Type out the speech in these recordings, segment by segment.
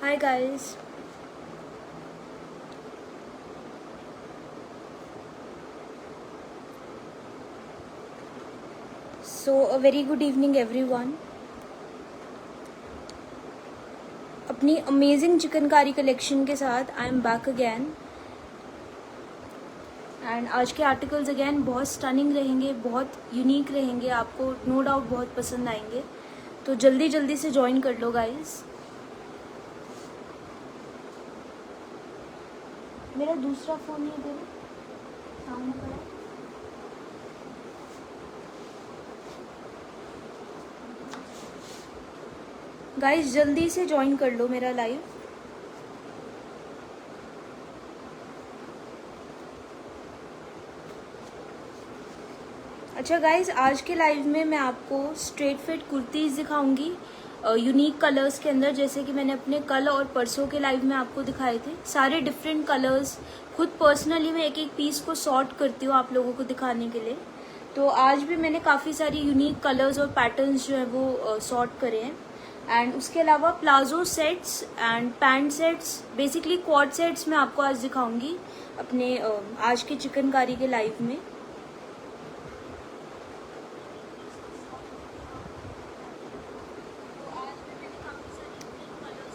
Hi guys. So a very good evening everyone. अपनी amazing chikankari collection के साथ I am back again and आज के आर्टिकल्स अगैन बहुत स्टनिंग रहेंगे, बहुत यूनिक रहेंगे, आपको नो डाउट बहुत पसंद आएंगे। तो जल्दी जल्दी से ज्वाइन कर लो गाइस। मेरा दूसरा फ़ोन ये दे दो, सामने पड़ा। गाइस जल्दी से ज्वाइन कर लो मेरा लाइव। अच्छा गाइस, आज के लाइव में मैं आपको स्ट्रेट फिट कुर्तीज़ दिखाऊंगी यूनिक कलर्स के अंदर, जैसे कि मैंने अपने कल और परसों के लाइव में आपको दिखाए थे। सारे डिफरेंट कलर्स, खुद पर्सनली मैं एक एक पीस को सॉर्ट करती हूँ आप लोगों को दिखाने के लिए। तो आज भी मैंने काफ़ी सारी यूनिक कलर्स और पैटर्न्स जो है वो सॉर्ट करे हैं। एंड उसके अलावा palazzo sets and pant sets, basically quad sets मैं आपको आज दिखाऊंगी अपने आज के चिकनकारी के लाइव में।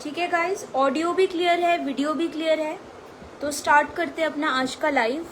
ठीक है गाइज, ऑडियो भी क्लियर है, वीडियो भी क्लियर है। तो स्टार्ट करते हैं अपना आज का लाइव।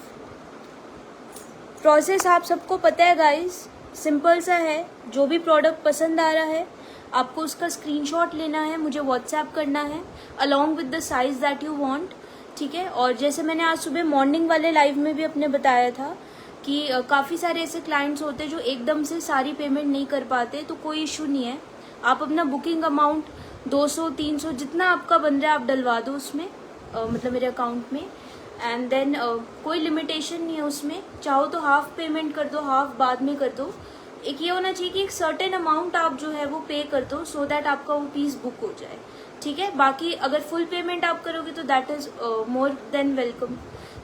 प्रोसेस आप सबको पता है गाइज, सिंपल सा है। जो भी प्रोडक्ट पसंद आ रहा है आपको उसका स्क्रीनशॉट लेना है, मुझे व्हाट्सएप करना है along with the size that you want. ठीक है, और जैसे मैंने आज सुबह मॉर्निंग वाले लाइव में भी अपने बताया था कि काफ़ी सारे ऐसे क्लाइंट्स होते हैं जो एकदम से सारी पेमेंट नहीं कर पाते, तो कोई इशू नहीं है। आप अपना बुकिंग अमाउंट 200 300 जितना आपका बन रहा है आप डलवा दो उसमें, मतलब मेरे अकाउंट में। एंड देन कोई लिमिटेशन नहीं है उसमें, चाहो तो हाफ पेमेंट कर दो, हाफ बाद में कर दो। एक ये होना चाहिए कि एक सर्टेन अमाउंट आप जो है वो पे कर दो, सो दैट आपका वो पीस बुक हो जाए। ठीक है, बाकी अगर फुल पेमेंट आप करोगे तो that is more than welcome.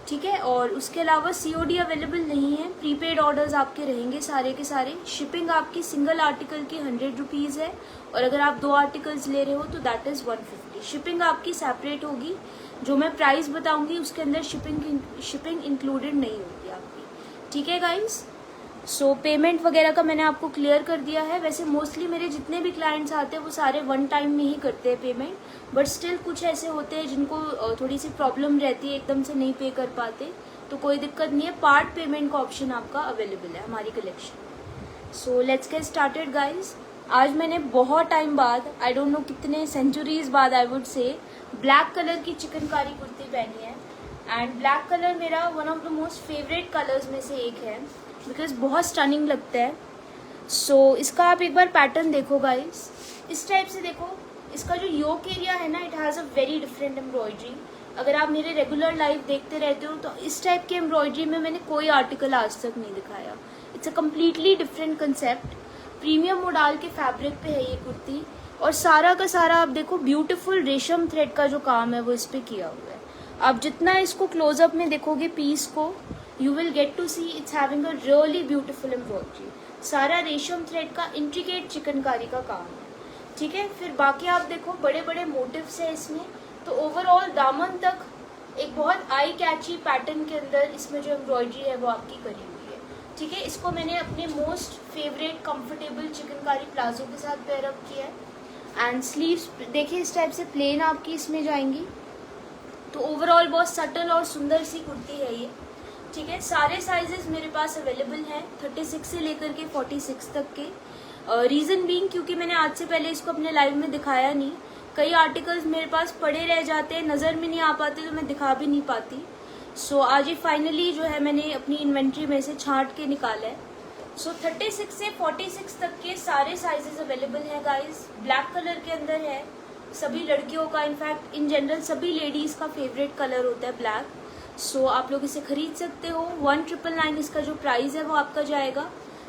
ठीक है, और उसके अलावा सीओडी अवेलेबल नहीं है, प्रीपेड ऑर्डर्स आपके रहेंगे सारे के सारे। शिपिंग आपकी सिंगल आर्टिकल की 100 रुपीज़ है, और अगर आप 2 आर्टिकल्स ले रहे हो तो दैट इज़ 150। शिपिंग आपकी सेपरेट होगी, जो मैं प्राइस बताऊंगी उसके अंदर शिपिंग इंक्लूडेड नहीं होगी आपकी। ठीक है गाइज, सो पेमेंट वगैरह का मैंने आपको क्लियर कर दिया है। वैसे मोस्टली मेरे जितने भी क्लाइंट्स आते हैं वो सारे वन टाइम में ही करते हैं पेमेंट, बट स्टिल कुछ ऐसे होते हैं जिनको थोड़ी सी प्रॉब्लम रहती है, एकदम से नहीं पे कर पाते, तो कोई दिक्कत नहीं है, पार्ट पेमेंट का ऑप्शन आपका अवेलेबल है हमारी collection. So let's get started guys. आज मैंने बहुत टाइम बाद, आई डोंट नो कितने सेंचुरीज बाद I would say, black colour की चिकनकारी कुर्ती पहनी है। एंड ब्लैक कलर मेरा one of the most favourite colours में से एक है, बिकॉज बहुत स्टनिंग लगता है। सो इसका आप एक बार पैटर्न देखो गाइस, इस टाइप से देखो। इसका जो योक एरिया है ना, it has a very different embroidery. अगर आप मेरे रेगुलर लाइव देखते रहते हो तो इस टाइप के एम्ब्रॉयडरी में मैंने कोई आर्टिकल आज तक नहीं दिखाया। It's a completely different concept. Premium modal के फैब्रिक पे है ये कुर्ती, और सारा का सारा आप देखो ब्यूटीफुल रेशम थ्रेड का जो काम है वो इस पे किया हुआ है। आप जितना इसको क्लोजअप में देखोगे पीस को, you will get to see it's having a really beautiful embroidery। सारा रेशम थ्रेड का इंट्रिकेट चिकनकारी का काम है। ठीक है, फिर बाकी आप देखो बड़े बड़े मोटिव्स है इसमें। तो ओवरऑल दामन तक एक बहुत आई कैची पैटर्न के अंदर इसमें जो एम्ब्रॉयडरी है वो आपकी करी हुई है। ठीक है, इसको मैंने अपने most favourite comfortable chikankari palazzo के साथ पेयर अप किया है। एंड स्लीव्स देखिए इस टाइप से प्लेन आपकी इसमें जाएंगी। तो ओवरऑल बहुत सटल और सुंदर सी कुर्ती है ये। ठीक है, सारे साइजेस मेरे पास अवेलेबल हैं, 36 से लेकर के 46 तक के। रीज़न बीइंग क्योंकि मैंने आज से पहले इसको अपने लाइव में दिखाया नहीं, कई आर्टिकल्स मेरे पास पड़े रह जाते हैं, नज़र में नहीं आ पाते, तो मैं दिखा भी नहीं पाती। सो आज ही फाइनली जो है मैंने अपनी इन्वेंट्री में से छांट के निकाला है। सो 36 से 46 तक के सारे साइजेस अवेलेबल हैं गाइस। ब्लैक कलर के अंदर है, सभी लड़कियों का, इनफैक्ट इन जनरल सभी लेडीज़ का फेवरेट कलर होता है ब्लैक। सो आप लोग इसे खरीद सकते हो। 1999 इसका जो प्राइस है वो आपका जाएगा।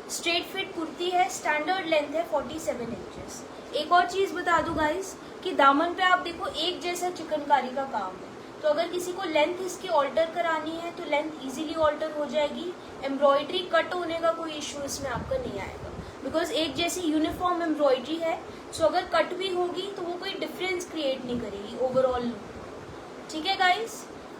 स्ट्रेट फिट कुर्ती है, स्टैंडर्ड लेंथ है 47 इंचेस। एक और चीज़ बता दूं गाइस कि दामन पे आप देखो एक जैसा चिकनकारी का काम है, तो अगर किसी को लेंथ इसकी ऑल्टर करानी है तो लेंथ इजीली ऑल्टर हो जाएगी। एम्ब्रॉयडरी कट होने का कोई इशू इसमें आपका नहीं आएगा। बिकॉज एक जैसी यूनिफॉर्म एम्ब्रॉयडरी है, सो अगर कट भी होगी तो वो कोई डिफरेंस क्रिएट नहीं करेगी ओवरऑल लुक। ठीक है गाइज,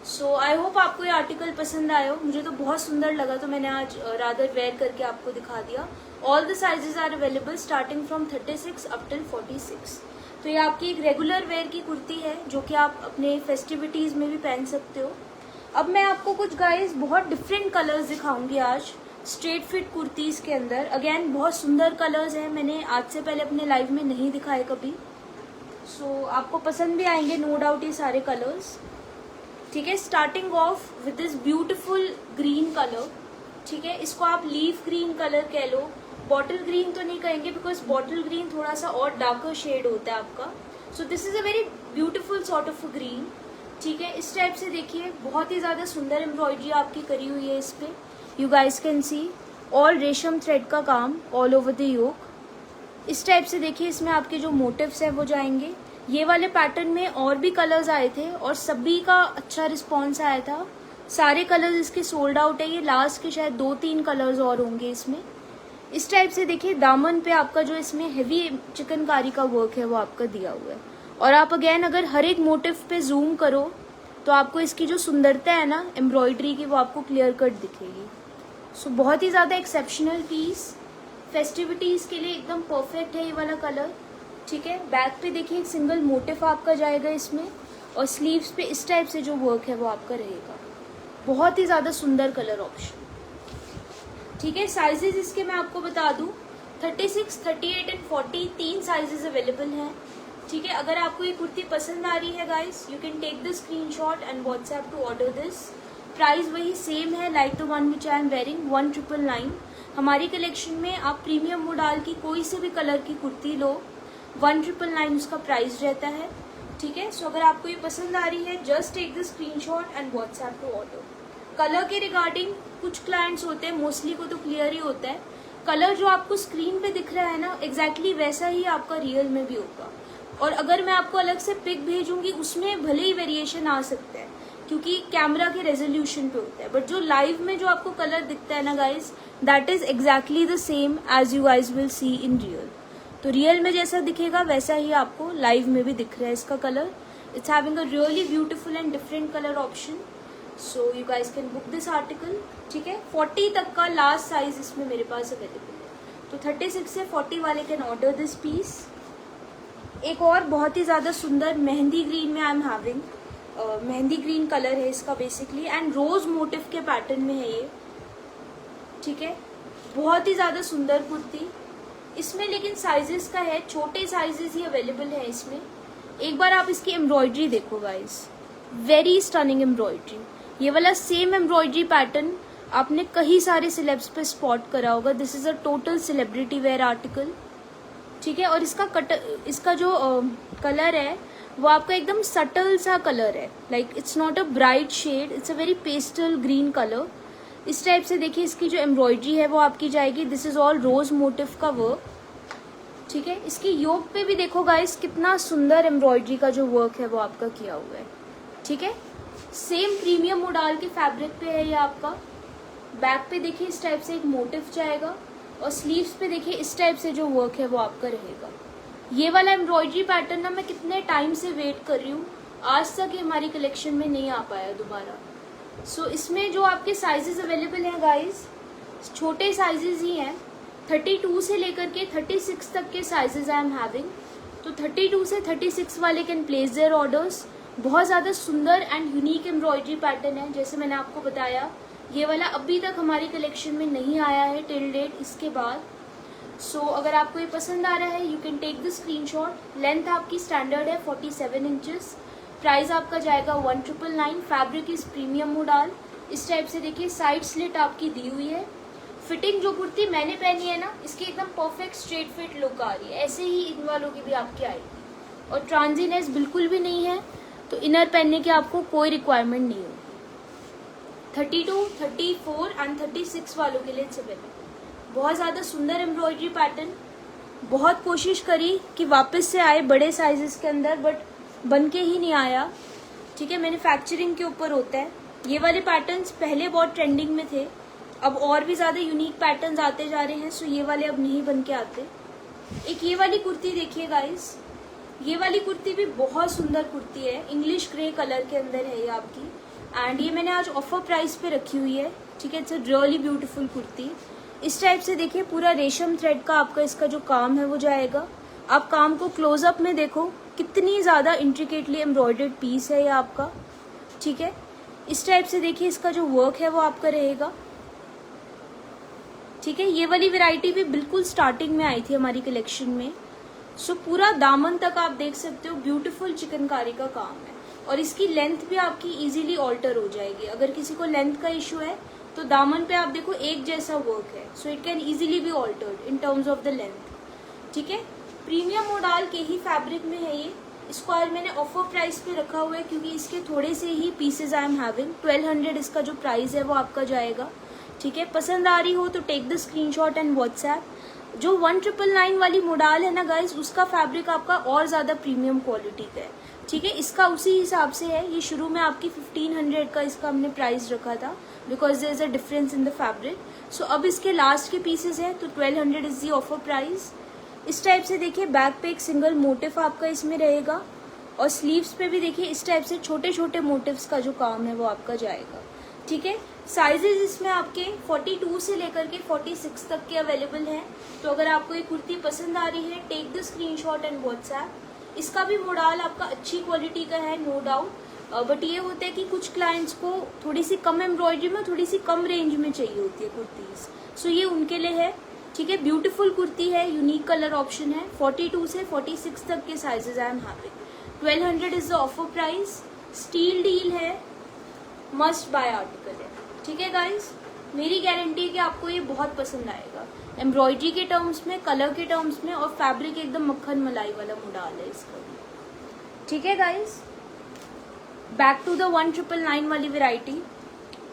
सो आई होप आपको ये आर्टिकल पसंद आया हो। मुझे तो बहुत सुंदर लगा, तो मैंने आज रादर वेयर करके आपको दिखा दिया। All the sizes are available starting from 36 up till 46। तो ये आपकी एक रेगुलर वेयर की कुर्ती है जो कि आप अपने फेस्टिविटीज में भी पहन सकते हो। अब मैं आपको कुछ गाइज बहुत डिफरेंट कलर्स दिखाऊंगी आज स्ट्रेट फिट कुर्तीज के अंदर। अगेन बहुत सुंदर कलर्स हैं, मैंने आज से पहले अपने लाइव में नहीं दिखाए कभी, सो आपको पसंद भी आएंगे नो डाउट ये सारे कलर्स। ठीक है, starting off with this beautiful green colour. ठीक है, इसको आप लीफ ग्रीन कलर कह लो, बॉटल ग्रीन तो नहीं कहेंगे बिकॉज बॉटल ग्रीन थोड़ा सा और डार्कर शेड होता है आपका। सो this is a very beautiful sort of green. ठीक है, इस टाइप से देखिए बहुत ही ज्यादा सुंदर एम्ब्रॉयडरी आपकी करी हुई है इस पे। You guys can see all रेशम थ्रेड का काम ऑल ओवर द योक। इस टाइप से देखिए इसमें आपके जो मोटिव्स है वो जाएंगे। ये वाले पैटर्न में और भी कलर्स आए थे और सभी का अच्छा रिस्पॉन्स आया था। सारे कलर्स इसके सोल्ड आउट है, ये लास्ट के शायद 2-3 कलर्स और होंगे इसमें। इस टाइप से देखिए दामन पे आपका जो इसमें हेवी चिकनकारी का वर्क है वो आपका दिया हुआ है। और आप अगेन अगर हर एक मोटिव पे जूम करो तो आपको इसकी जो सुंदरता है ना एम्ब्रॉयडरी की वो आपको क्लियर कट दिखेगी। सो बहुत ही ज़्यादा एक्सेप्शनल पीस, फेस्टिविटीज़ के लिए एकदम परफेक्ट है ये वाला कलर। ठीक है, बैक पे देखिए एक सिंगल मोटिव आपका जाएगा इसमें और स्लीव्स पे इस टाइप से जो वर्क है वो आपका रहेगा। बहुत ही ज़्यादा सुंदर कलर ऑप्शन। ठीक है, साइजेस इसके मैं आपको बता दूं 36, 38 एंड 40 तीन साइजेस अवेलेबल हैं। ठीक है, अगर आपको ये कुर्ती पसंद आ रही है guys, you can take the screenshot and WhatsApp to order this. Price वही सेम है like the one which I am wearing 1999। हमारी कलेक्शन में आप प्रीमियम मोडाल की कोई से भी कलर की कुर्ती लो 1999 उसका प्राइस रहता है। ठीक है, सो अगर आपको ये पसंद आ रही है just take the screenshot and WhatsApp to order. Colour के रिगार्डिंग कुछ क्लाइंट्स होते हैं, मोस्टली को तो क्लियर ही होता है, कलर जो आपको स्क्रीन पे दिख रहा है ना एग्जैक्टली वैसा ही आपका रियल में भी होगा। और अगर मैं आपको अलग से पिक भेजूंगी उसमें भले ही वेरिएशन आ सकता है क्योंकि कैमरा के रेजोल्यूशन पे होता है, बट जो लाइव में जो आपको कलर दिखता है ना guys that is exactly the same as you guys will see in real. तो रियल में जैसा दिखेगा वैसा ही आपको लाइव में भी दिख रहा है इसका colour. It's having a really beautiful and different colour option, so you guys can book this article. ठीक है, 40 तक का लास्ट साइज इसमें मेरे पास अवेलेबल है, तो 36 से 40 वाले कैन ऑर्डर दिस पीस। एक और बहुत ही ज़्यादा सुंदर मेहंदी ग्रीन में आई am having, mehndi green colour है इसका बेसिकली एंड रोज मोटिव के पैटर्न में है ये। ठीक है, बहुत ही ज़्यादा सुंदर कुर्ती इसमें, लेकिन साइजेस का है छोटे साइजेस ही अवेलेबल है इसमें। एक बार आप इसकी एम्ब्रॉयडरी देखो गाइज, वेरी स्टनिंग एम्ब्रॉयडरी। ये वाला सेम एम्ब्रॉयडरी पैटर्न आपने कई सारे सिलेब्स पे स्पॉट करा होगा। This is a total celebrity where article. ठीक है, और इसका जो कलर है वो आपका एकदम सटल सा कलर है, like it's not a bright shade, it's a very pastel green colour. इस टाइप से देखिए इसकी जो एम्ब्रॉयडरी है वो आपकी जाएगी। This is all rose motif का वर्क। ठीक है, इसकी योक पे भी देखो गाइस कितना सुंदर एम्ब्रॉयडरी का जो वर्क है वो आपका किया हुआ है। ठीक है, सेम प्रीमियम मोडाल के फैब्रिक पे है ये आपका। बैक पे देखिए इस टाइप से एक मोटिव जाएगा और स्लीव्स पे देखिए इस टाइप से जो वर्क है वो आपका रहेगा। ये वाला एम्ब्रॉयडरी पैटर्न ना मैं कितने टाइम से वेट कर रही हूँ, आज तक ये हमारी कलेक्शन में नहीं आ पाया दोबारा। सो इसमें जो आपके साइजेस अवेलेबल हैं गाइस, छोटे साइजेस ही हैं, 32 से लेकर के 36 तक के साइजेस आई एम हैविंग। तो 32 से 36 वाले कैन प्लेस देयर ऑर्डर्स। बहुत ज़्यादा सुंदर एंड यूनिक एम्ब्रॉयडरी पैटर्न है, जैसे मैंने आपको बताया ये वाला अभी तक हमारी कलेक्शन में नहीं आया है टिल डेट इसके बाद। सो अगर आपको ये पसंद आ रहा है you can take the screenshot. Length आपकी स्टैंडर्ड है 47 इंचेस। प्राइस आपका जाएगा 1999। Fabric is premium modal. इस टाइप से देखिए साइड स्लिट आपकी दी हुई है। फिटिंग जो कुर्ती मैंने पहनी है ना इसकी एकदम परफेक्ट स्ट्रेट फिट लुक आ रही है, ऐसे ही इन वालों की भी आपकी आएगी। और ट्रांजीनेस बिल्कुल भी नहीं है, तो इनर पहनने की आपको कोई रिक्वायरमेंट नहीं होगी। 32, 34 एंड 36 वालों के लिए अवेलेबल। बहुत ज़्यादा सुंदर एम्ब्रॉयडरी पैटर्न। बहुत कोशिश करी कि वापस से आए बड़े साइजेस के अंदर, बट बन के ही नहीं आया। ठीक है, मैन्युफैक्चरिंग के ऊपर होता है। ये वाले पैटर्न्स पहले बहुत ट्रेंडिंग में थे, अब और भी ज़्यादा यूनिक पैटर्न्स आते जा रहे हैं, सो ये वाले अब नहीं बन के आते। एक ये वाली कुर्ती देखिए गाइस, ये वाली कुर्ती भी बहुत सुंदर कुर्ती है, इंग्लिश ग्रे कलर के अंदर है ये आपकी, एंड ये मैंने आज ऑफर प्राइस पे रखी हुई है, ठीक है। It's a really beautiful kurti. इस टाइप से देखिए पूरा रेशम थ्रेड का आपका इसका जो काम है वो जाएगा। आप काम को क्लोजअप में देखो, कितनी ज़्यादा इंट्रिकेटली एम्ब्रॉयडर्ड पीस है ये आपका, ठीक है। इस टाइप से देखिए इसका जो वर्क है वो आपका रहेगा, ठीक है। ये वाली वैरायटी भी बिल्कुल स्टार्टिंग में आई थी हमारी कलेक्शन में। सो पूरा दामन तक आप देख सकते हो ब्यूटीफुल चिकनकारी का काम है, और इसकी लेंथ भी आपकी इजीली ऑल्टर हो जाएगी। अगर किसी को लेंथ का इशू है तो दामन पे आप देखो एक जैसा वर्क है, so it can easily be altered in terms of the length, ठीक है। प्रीमियम मोडाल के ही फैब्रिक में है ये। इसको आज मैंने ऑफर प्राइस पे रखा हुआ है क्योंकि इसके थोड़े से ही पीसेज आई एम हैविंग। 1200 इसका जो प्राइस है वो आपका जाएगा, ठीक है। पसंद आ रही हो तो take the screenshot and WhatsApp. जो 1999 वाली मोडाल है ना गाइज, उसका फैब्रिक आपका और ज़्यादा प्रीमियम क्वालिटी का है, ठीक है। इसका उसी हिसाब से है। ये शुरू में आपकी 1500 का इसका हमने प्राइस रखा था because there is a difference in the fabric. So अब इसके लास्ट के पीसेज हैं तो 1200 इज दी ऑफर प्राइस। इस टाइप से देखिए बैक पे एक सिंगल मोटिव आपका इसमें रहेगा, और स्लीव्स पे भी देखिए इस टाइप से छोटे छोटे मोटिव्स का जो काम है वो आपका जाएगा, ठीक है। साइजेस इसमें आपके 42 से लेकर के 46 तक के अवेलेबल हैं। तो अगर आपको ये कुर्ती पसंद आ रही है, take the screenshot and WhatsApp. इसका भी मोडाल आपका अच्छी क्वालिटी का है, नो डाउट, बट ये होता है कि कुछ क्लाइंट्स को थोड़ी सी कम एम्ब्रॉयडरी में, थोड़ी सी कम रेंज में चाहिए होती है कुर्तीज, सो ये उनके लिए है, ठीक है। ब्यूटीफुल कुर्ती है, यूनिक कलर ऑप्शन है। 42 से 46 तक के sizes I am having. 1200 is the offer price. Steal deal है, मस्ट बाय आर्टिकल है, ठीक है गाइज। मेरी गारंटी है कि आपको ये बहुत पसंद आएगा, एम्ब्रॉयडरी के टर्म्स में, कलर के टर्म्स में, और फैब्रिक एकदम मक्खन मलाई वाला मोडाल है इसका, ठीक है गाइज। बैक टू द 1999 वाली वेराइटी।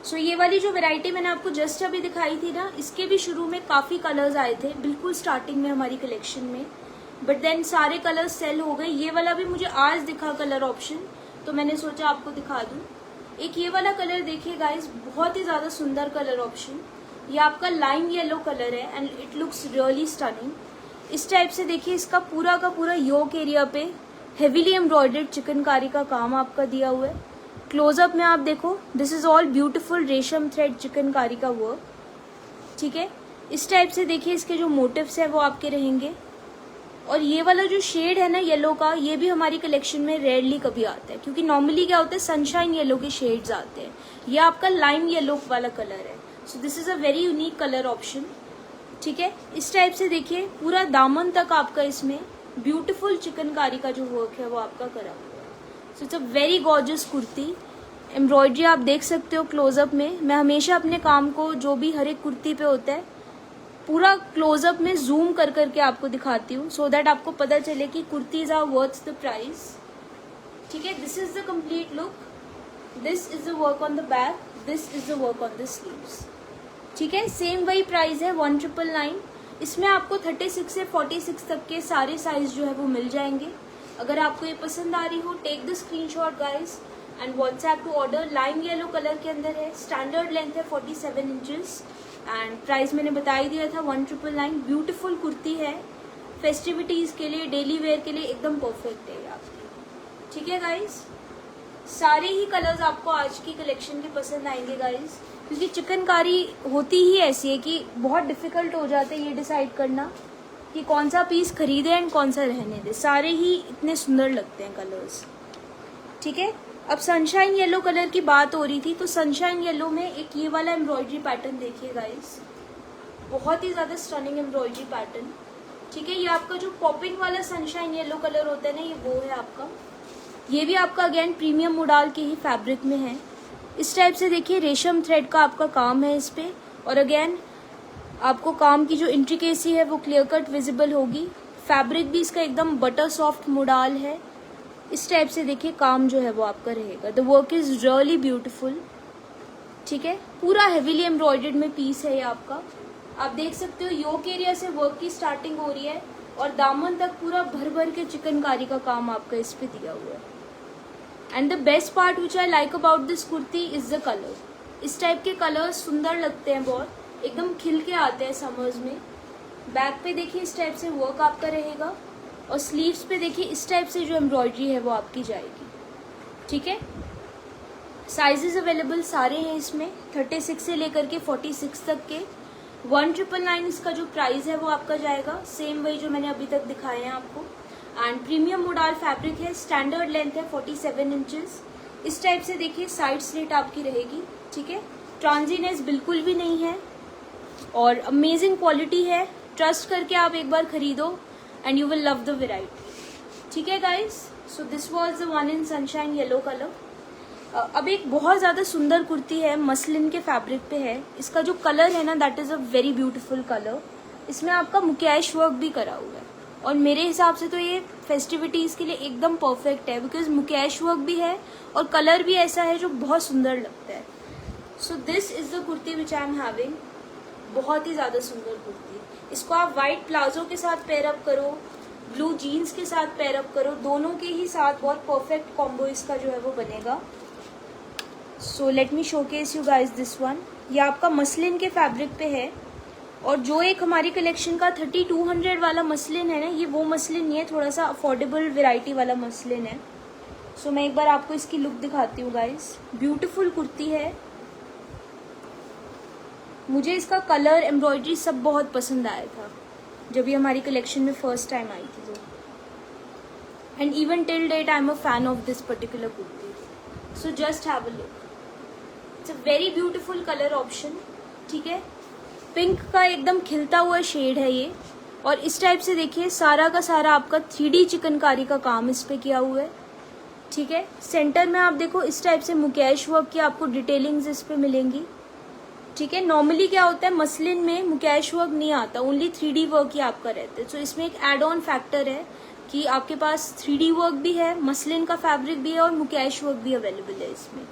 सो ये वाली जो वेराइटी मैंने आपको जस्ट अभी दिखाई थी ना, इसके भी शुरू में काफ़ी कलर्स आए थे बिल्कुल स्टार्टिंग में हमारी कलेक्शन में, बट देन सारे कलर्स सेल हो गए। ये वाला भी मुझे आज दिखा कलर ऑप्शन, तो मैंने सोचा आपको दिखा दूँ। एक ये वाला कलर देखिए गाइज, बहुत ही ज़्यादा सुंदर कलर ऑप्शन। ये आपका लाइम येलो कलर है and it looks really stunning. इस टाइप से देखिए इसका पूरा का पूरा योक एरिया पे हेवीली एम्ब्रॉयडर्ड चिकनकारी का काम आपका दिया हुआ है। क्लोजअप में आप देखो, दिस इज ऑल ब्यूटीफुल रेशम थ्रेड चिकनकारी का वर्क, ठीक है। इस टाइप से देखिए इसके जो मोटिव्स है वो आपके रहेंगे, और ये वाला जो शेड है ना येलो का, ये भी हमारी कलेक्शन में रेयरली कभी आता है क्योंकि नॉर्मली क्या होता है सनशाइन येलो के शेड्स आते हैं। ये आपका लाइम येलो वाला कलर है, so this is a very unique colour option, ठीक है। इस टाइप से देखिए पूरा दामन तक आपका इसमें ब्यूटीफुल चिकनकारी का जो वर्क है वो आपका करा हुआ है। So it's a very gorgeous kurti. Embroidery आप देख सकते हो क्लोजअप में। मैं हमेशा अपने काम को जो भी हर एक कुर्ती पे होता है पूरा क्लोजअप में जूम कर करके आपको दिखाती हूँ, सो दैट आपको पता चले कि kurtis are worth the price, ठीक है। This is the complete look, this is the work on the back, this is the work on the sleeves, ठीक है। सेम वही प्राइस है 1999। इसमें आपको 36 से 46 तक के सारे साइज जो है वो मिल जाएंगे। अगर आपको ये पसंद आ रही हो, take the screenshot guys and WhatsApp to order. Lime yellow colour के अंदर है, स्टैंडर्ड लेंथ है 47 इंचेस, एंड प्राइस मैंने बता ही दिया था 1999। ब्यूटीफुल कुर्ती है, फेस्टिविटीज़ के लिए, डेली वेयर के लिए एकदम परफेक्ट है आपकी, ठीक है गाइस। सारे ही कलर्स आपको आज की कलेक्शन के पसंद आएंगे गाइस, क्योंकि चिकनकारी होती ही ऐसी है कि बहुत डिफिकल्ट हो जाता है ये डिसाइड करना कि कौन सा पीस खरीदे एंड कौन सा रहने दे। सारे ही इतने सुंदर लगते हैं कलर्स, ठीक है। अब सनशाइन येलो कलर की बात हो रही थी, तो सनशाइन येलो में एक ये वाला एम्ब्रॉयडरी पैटर्न देखिए गाइस, बहुत ही ज़्यादा स्टनिंग एम्ब्रॉयडरी पैटर्न, ठीक है। ये आपका जो पॉपिंग वाला सनशाइन येलो कलर होता है ना, ये वो है आपका। ये भी आपका अगेन प्रीमियम मोडाल के ही फैब्रिक में है। इस टाइप से देखिए रेशम थ्रेड का आपका काम है इस पे, और अगेन आपको काम की जो इंट्रिकेसी है वो क्लियर कट विजिबल होगी। फैब्रिक भी इसका एकदम बटर सॉफ्ट मोडाल है। इस टाइप से देखिए काम जो है वो आपका रहेगा। The work is really beautiful, ठीक है। पूरा हेवीली एम्ब्रॉयडर्ड में पीस है ये आपका। आप देख सकते हो योक एरिया से वर्क की स्टार्टिंग हो रही है और दामन तक पूरा भर भर के चिकनकारी का काम आपका इस पे दिया हुआ है। And the best part which I like about this kurti is the colour. इस टाइप के कलर्स सुंदर लगते हैं, बहुत एकदम खिल के आते हैं समर्स में। बैक पे देखिए इस टाइप से वर्क आपका रहेगा और स्लीव्स पे देखिए इस टाइप से जो एम्ब्रॉयडरी है वो आपकी जाएगी। ठीक है, साइजेस अवेलेबल सारे हैं इसमें 36 से लेकर के 46 तक के। 1999 इसका जो प्राइस है वो आपका जाएगा, सेम वही जो मैंने अभी तक दिखाए हैं आपको। एंड प्रीमियम मोडाल फैब्रिक है, स्टैंडर्ड लेंथ है 47 इंचेस। इस टाइप से देखिए साइड स्लिट आपकी रहेगी। ठीक है, ट्रांजीनेस बिल्कुल भी नहीं है और अमेजिंग क्वालिटी है। ट्रस्ट करके आप एक बार खरीदो and you will love the variety. ठीक है guys, so this was the one in sunshine yellow colour. अब एक बहुत ज़्यादा सुंदर कुर्ती है, मसलिन के फैब्रिक पे है। इसका जो कलर है ना, that is a very beautiful colour. इसमें आपका मुकेश वर्क भी करा हुआ है और मेरे हिसाब से तो ये फेस्टिविटीज़ के लिए एकदम परफेक्ट है, बिकॉज मुकेश वर्क भी है और कलर भी ऐसा है जो बहुत सुंदर लगता है। So this is the kurti which I am having. बहुत ही ज़्यादा सुंदर कुर्ती। इसको आप वाइट प्लाजो के साथ पेयर अप करो, ब्लू जीन्स के साथ पेयर अप करो, दोनों के ही साथ बहुत परफेक्ट कॉम्बो इसका जो है वो बनेगा। So let me showcase you guys this one. ये आपका मसलिन के फैब्रिक पे है और जो एक हमारी कलेक्शन का 3200 वाला मसलिन है ना, ये वो मसलिन नहीं है, थोड़ा सा अफोर्डेबल वेराइटी वाला मसलिन है। सो मैं एक बार आपको इसकी लुक दिखाती हूँ गाइज। ब्यूटीफुल कुर्ती है। मुझे इसका कलर, एम्ब्रॉयडरी सब बहुत पसंद आया था जब ये हमारी कलेक्शन में फर्स्ट टाइम आई थी तो। And even till date I am a fan of this particular kurti. So just have a look. It's a very beautiful colour option. ठीक है, पिंक का एकदम खिलता हुआ शेड है ये और इस टाइप से देखिए सारा का सारा आपका 3D चिकनकारी का काम इस पे किया हुआ है। ठीक है, सेंटर में आप देखो इस टाइप से मुकेश वर्क की आपको डिटेलिंग्स इस पे मिलेंगी। ठीक है, नॉर्मली क्या होता है मसलिन में मुकेश वर्क नहीं आता, ओनली 3D वर्क ही आपका रहता है। सो इसमें एक एड ऑन फैक्टर है कि आपके पास 3D वर्क भी है, मसलिन का फैब्रिक भी है और मुकेश वर्क भी अवेलेबल है इसमें।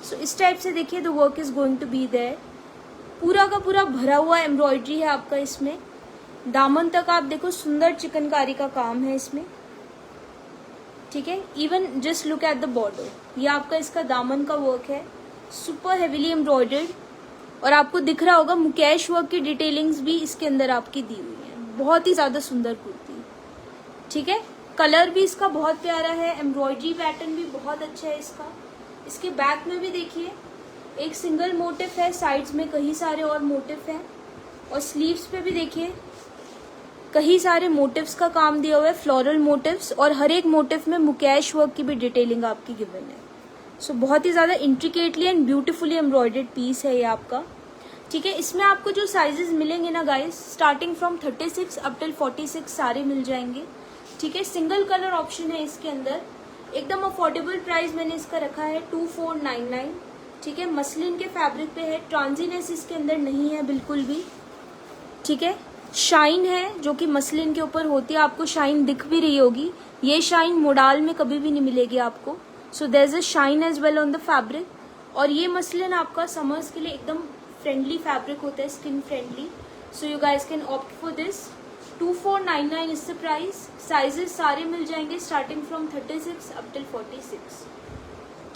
सो इस टाइप से देखिए the work is going to be there. पूरा का पूरा भरा हुआ एम्ब्रॉयडरी है आपका इसमें। दामन तक आप देखो सुंदर चिकनकारी का काम है इसमें। ठीक है, even just look at the border, ये आपका इसका दामन का वर्क है, सुपर हेवीली एम्ब्रॉयडर्ड और आपको दिख रहा होगा मुकेश वर्क की डिटेलिंग्स भी इसके अंदर आपकी दी हुई है। बहुत ही ज्यादा सुंदर कुर्ती। ठीक है, कलर भी इसका बहुत प्यारा है, एम्ब्रॉयडरी पैटर्न भी बहुत अच्छा है इसका। इसके बैक में भी देखिए एक सिंगल मोटिव है, साइड्स में कई सारे और मोटिव हैं और स्लीव्स पे भी देखिए कई सारे मोटिव्स का काम दिया हुआ है, फ्लोरल मोटिव्स, और हर एक मोटिव में मुकेश वर्क की भी डिटेलिंग आपकी गिवन है। सो बहुत ही ज़्यादा intricately and beautifully embroidered piece है ये आपका। ठीक है, इसमें आपको जो साइजेस मिलेंगे ना guys, starting from 36 up till 46 सारे मिल जाएंगे। ठीक है, सिंगल कलर ऑप्शन है इसके अंदर। एकदम अफोर्डेबल प्राइस मैंने इसका रखा है 2499। ठीक है, मसलिन के फैब्रिक पे है, ट्रांजीनेस इसके अंदर नहीं है बिल्कुल भी। ठीक है, शाइन है जो कि मसलिन के ऊपर होती है, आपको शाइन दिख भी रही होगी। ये शाइन मोडाल में कभी भी नहीं मिलेगी आपको। So there is a shine as well on the fabric. और ये मसलिन आपका समर्स के लिए एकदम फ्रेंडली फैब्रिक होता है, skin friendly. So you guys can opt for this. 2499 is the price. Sizes सारे मिल जाएंगे स्टार्टिंग फ्रॉम 36 अप टिल 46।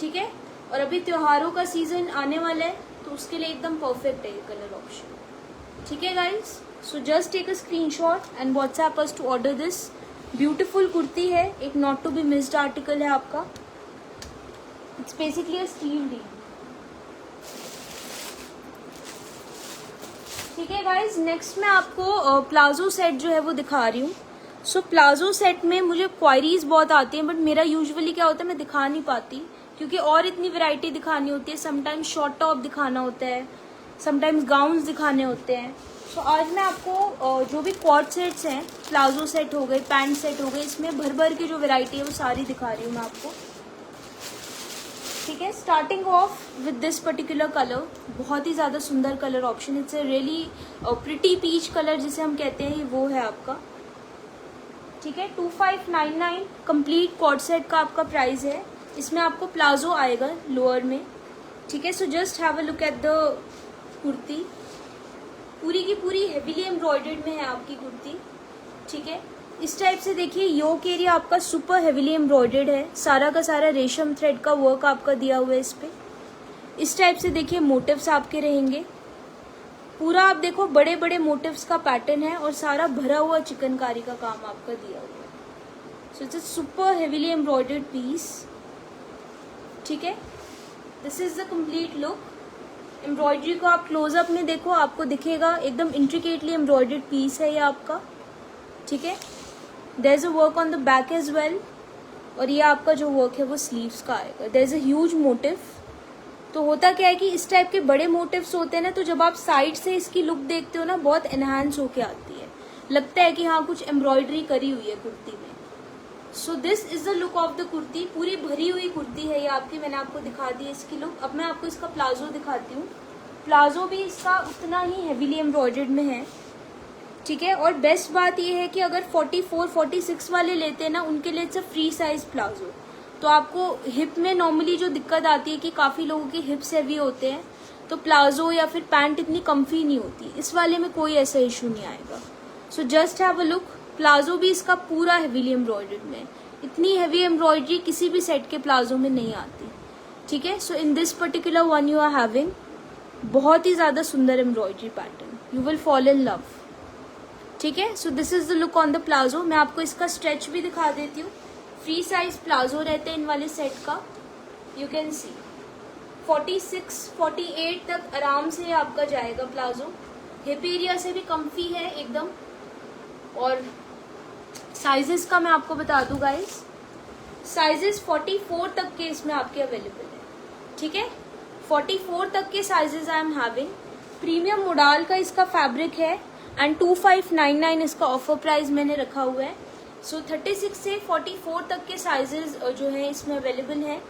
ठीक है, और अभी त्योहारों का सीजन आने वाला है तो उसके लिए एकदम परफेक्ट है ये कलर ऑप्शन। ठीक है guys, so just take a screenshot and WhatsApp us to order this. Beautiful kurti है, एक not to be missed article है आपका। It's basically a steal deal. ठीक है गाइज, नेक्स्ट मैं आपको प्लाजो सेट जो है वो दिखा रही हूँ। सो प्लाजो सेट में मुझे क्वायरीज बहुत आती हैं, बट मेरा यूजुअली क्या होता है मैं दिखा नहीं पाती क्योंकि और इतनी वैरायटी दिखानी होती है। समटाइम्स शॉर्ट टॉप दिखाना होता है, समटाइम्स गाउन्स दिखाने होते हैं। सो आज मैं आपको जो भी क्वाड सेट्स हैं, प्लाजो सेट हो गए, पैंट सेट हो गए, इसमें भर भर की जो वैरायटी है वो सारी दिखा रही हूँ मैं आपको। ठीक है, starting off with this particular colour, बहुत ही ज़्यादा सुंदर colour option. It's a really pretty peach colour जिसे हम कहते हैं, वो है आपका। ठीक है, 2599 कंप्लीट कॉर्ड सेट का आपका प्राइस है। इसमें आपको प्लाजो आएगा लोअर में। ठीक है, so just have a look at the kurti. पूरी की पूरी हेवीली एम्ब्रॉयडर्ड में है आपकी कुर्ती। ठीक है, इस टाइप से देखिए योक एरिया आपका सुपर हेवीली एम्ब्रॉयडर्ड है, सारा का सारा रेशम थ्रेड का वर्क आपका दिया हुआ है इस पे। इस टाइप से देखिए मोटिव्स आपके रहेंगे। पूरा आप देखो बड़े बड़े मोटिव्स का पैटर्न है और सारा भरा हुआ चिकनकारी का काम आपका दिया हुआ है। So it's a super heavily embroidered piece. ठीक है, this is the complete look. Embroidery को आप क्लोजअप में देखो, आपको दिखेगा एकदम इंट्रिकेटली एम्ब्रॉयडर्ड पीस है ये आपका। ठीक है, there is a work on the back as well, और ये आपका जो वर्क है वो स्लीव्स का आएगा। There is a huge motif. तो होता क्या है कि इस टाइप के बड़े मोटिव्स होते हैं ना, तो जब आप साइड से इसकी लुक देखते हो ना, बहुत एनहांस होके आती है, लगता है कि हाँ कुछ एम्ब्रॉयडरी करी हुई है कुर्ती में। सो this is the look of the kurti. पूरी भरी हुई कुर्ती है ये आपकी, मैंने आपको दिखा दी है इसकी लुक। अब मैं आपको इसका प्लाजो दिखाती हूँ। प्लाजो भी इसका उतना ही हेवीली एम्ब्रॉयडर्ड में है। ठीक है, और बेस्ट बात ये है कि अगर 44, 46 वाले लेते हैं ना, उनके लिए it's a free size palazzo. तो आपको हिप में नॉर्मली जो दिक्कत आती है कि काफ़ी लोगों के हिप्स हैवी होते हैं, तो प्लाजो या फिर पैंट इतनी कम्फी नहीं होती। इस वाले में कोई ऐसा इशू नहीं आएगा। सो just have a look. Palazzo भी इसका पूरा हेवीली एम्ब्रॉयडर्ड में। इतनी हेवी एम्ब्रॉयडरी किसी भी सेट के प्लाजो में नहीं आती। ठीक है, so in this particular one you are having बहुत ही ज़्यादा सुंदर embroidery pattern. You will fall in love. ठीक है, so this is the look on the palazzo. मैं आपको इसका स्ट्रेच भी दिखा देती हूँ। फ्री साइज प्लाजो रहते हैं इन वाले सेट का। यू कैन सी 46, 48 तक आराम से आपका जाएगा प्लाजो। हिप एरिया से भी कम्फी है एकदम। और साइजेस का मैं आपको बता दूं गाइस, साइजेस 44 तक के इसमें आपके अवेलेबल है। ठीक है, 44 तक के sizes I am having. Premium modal का इसका फैब्रिक है एंड 2599 इसका ऑफर प्राइस मैंने रखा हुआ है। सो 36 से 44 तक के साइजेस जो है इसमें अवेलेबल है।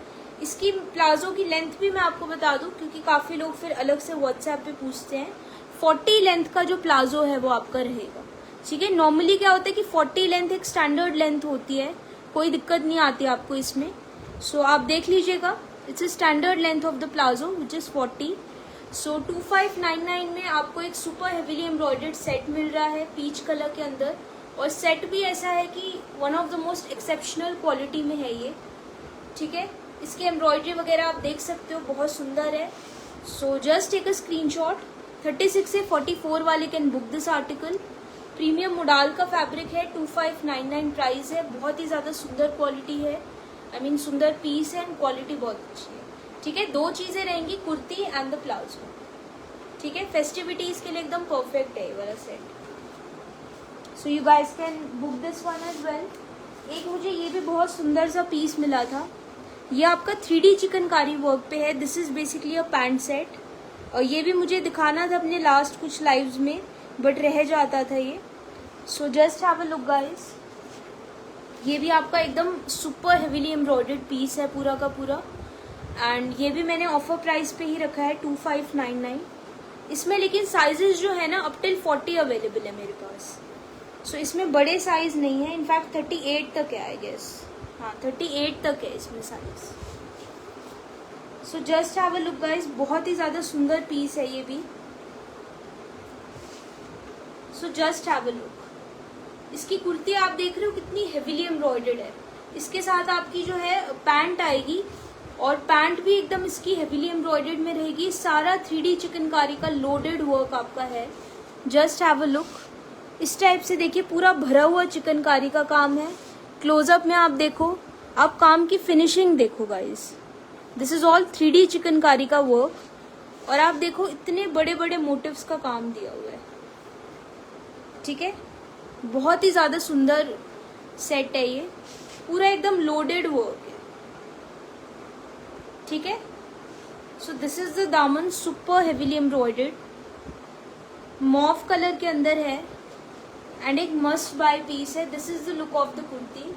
इसकी प्लाजो की लेंथ भी मैं आपको बता दूं, क्योंकि काफ़ी लोग फिर अलग से व्हाट्सएप पे पूछते हैं। 40 लेंथ का जो प्लाजो है वो आपका रहेगा। ठीक है, नॉर्मली क्या होता है कि 40 लेंथ एक स्टैंडर्ड लेंथ होती है, कोई दिक्कत नहीं आती आपको इसमें। सो आप देख लीजिएगा, it's a standard length of the palazzo which is 40। सो 2599 में आपको एक सुपर हेवीली एम्ब्रॉयडर्ड सेट मिल रहा है पीच कलर के अंदर। और सेट भी ऐसा है कि one of the most exceptional quality में है ये। ठीक है, इसकी एम्ब्रॉयडरी वगैरह आप देख सकते हो, बहुत सुंदर है। So just take a screenshot. 36 से 44 वाले can book this article. Premium modal का फैब्रिक है, 2599 प्राइस है। बहुत ही ज़्यादा सुंदर क्वालिटी है, आई मीन सुंदर पीस है एंड क्वालिटी बहुत अच्छी है। ठीक है, दो चीज़ें रहेंगी, कुर्ती एंड द प्लाजो। ठीक है, फेस्टिविटीज़ के लिए एकदम परफेक्ट है ये वाला set. So you guys can book this one as well. एक मुझे ये भी बहुत सुंदर सा पीस मिला था। ये आपका 3D चिकनकारी वर्क पे है। This is basically a pant set. और ये भी मुझे दिखाना था अपने लास्ट कुछ लाइव्स में, बट रह जाता था ये। सो just have a look guys. ये भी आपका एकदम सुपर हेवीली एम्ब्रॉयडर्ड पीस है पूरा का पूरा। एंड ये भी मैंने ऑफर प्राइस पे ही रखा है 2599 इसमें। लेकिन साइजेस जो है ना, अप टिल 40 अवेलेबल है मेरे पास। सो इसमें बड़े साइज नहीं है, इनफैक्ट 38 तक है आई गेस। हाँ, 38 तक है इसमें size. So just have a look guys, बहुत ही ज़्यादा सुंदर पीस है ये भी। So just have a look. इसकी कुर्ती आप देख रहे हो कितनी हेवीली एम्ब्रॉयडर्ड है। इसके साथ आपकी जो है पैंट आएगी, और पैंट भी एकदम इसकी हेवीली एम्ब्रॉयडर्ड में रहेगी। सारा 3D चिकनकारी का लोडेड वर्क आपका है। Just have a look. इस टाइप से देखिए, पूरा भरा हुआ चिकनकारी का काम है। क्लोजअप में आप देखो, आप काम की फिनिशिंग देखो guys. This is all 3D chikankari का वर्क। और आप देखो इतने बड़े बड़े मोटिव्स का काम दिया हुआ है। ठीक है, बहुत ही ज़्यादा सुंदर सेट है ये, पूरा एकदम लोडेड वर्क है। ठीक है, सो दिस इज द दामन, super heavily embroidered, mauve colour के अंदर है एंड एक मस्ट बाय पीस है। This is the look of the kurti.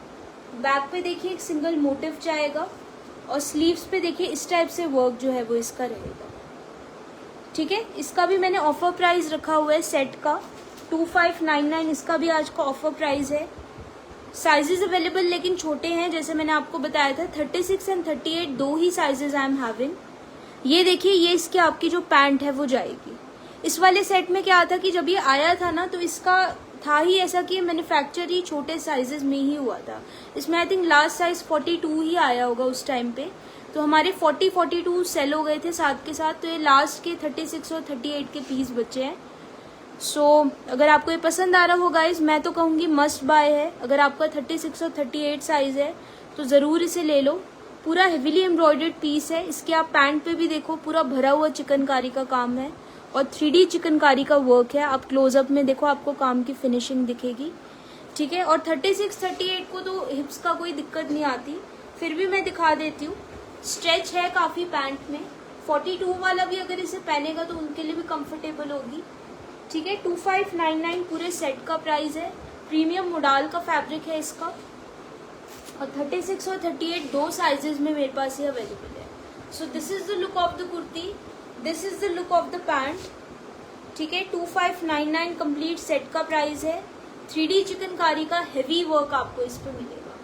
Back पे देखिए एक सिंगल मोटिव जाएगा, और स्लीव्स पे देखिए इस टाइप से वर्क जो है वो इसका रहेगा। ठीक है, इसका भी मैंने ऑफर प्राइस रखा हुआ है सेट का 2599। इसका भी आज का ऑफर प्राइस है। साइजेस अवेलेबल लेकिन छोटे हैं, जैसे मैंने आपको बताया था 36 एंड 38 दो ही साइजेस आई एम हैविंग। ये देखिए, ये इसकी आपकी जो पैंट है वो जाएगी। इस वाले सेट में क्या था कि जब ये आया था ना, तो इसका था ही ऐसा कि मैन्युफैक्चर ही छोटे साइजेस में ही हुआ था। इसमें आई थिंक लास्ट साइज 42 ही आया होगा उस टाइम पे, तो हमारे 42 सेल हो गए थे साथ के साथ। तो ये लास्ट के 36 और 38 के पीस बचे हैं। सो अगर आपको ये पसंद आ रहा हो गाइज, मैं तो कहूँगी मस्ट बाय है। अगर आपका 36 और 38 साइज है तो ज़रूर इसे ले लो। पूरा हेवीली एम्ब्रॉयडर्ड पीस है। इसके आप पैंट पे भी देखो, पूरा भरा हुआ चिकनकारी का काम है और 3D चिकनकारी का वर्क है। आप क्लोजअप में देखो, आपको काम की फिनिशिंग दिखेगी, ठीक है। और 36, 38 को तो हिप्स का कोई दिक्कत नहीं आती, फिर भी मैं दिखा देती हूँ। स्ट्रेच है काफ़ी पैंट में। 42 वाला भी अगर इसे पहनेगा तो उनके लिए भी कंफर्टेबल होगी, ठीक है। 2599 पूरे सेट का प्राइस है। प्रीमियम मोडाल का फैब्रिक है इसका, और 36 और 38 दो साइजेस में मेरे पास ये अवेलेबल है। So this is the look of the kurti, this is the look of the pant, ठीक है। 2599 कंप्लीट सेट का प्राइस है। 3D चिकनकारी का हेवी वर्क आपको इस पे मिलेगा,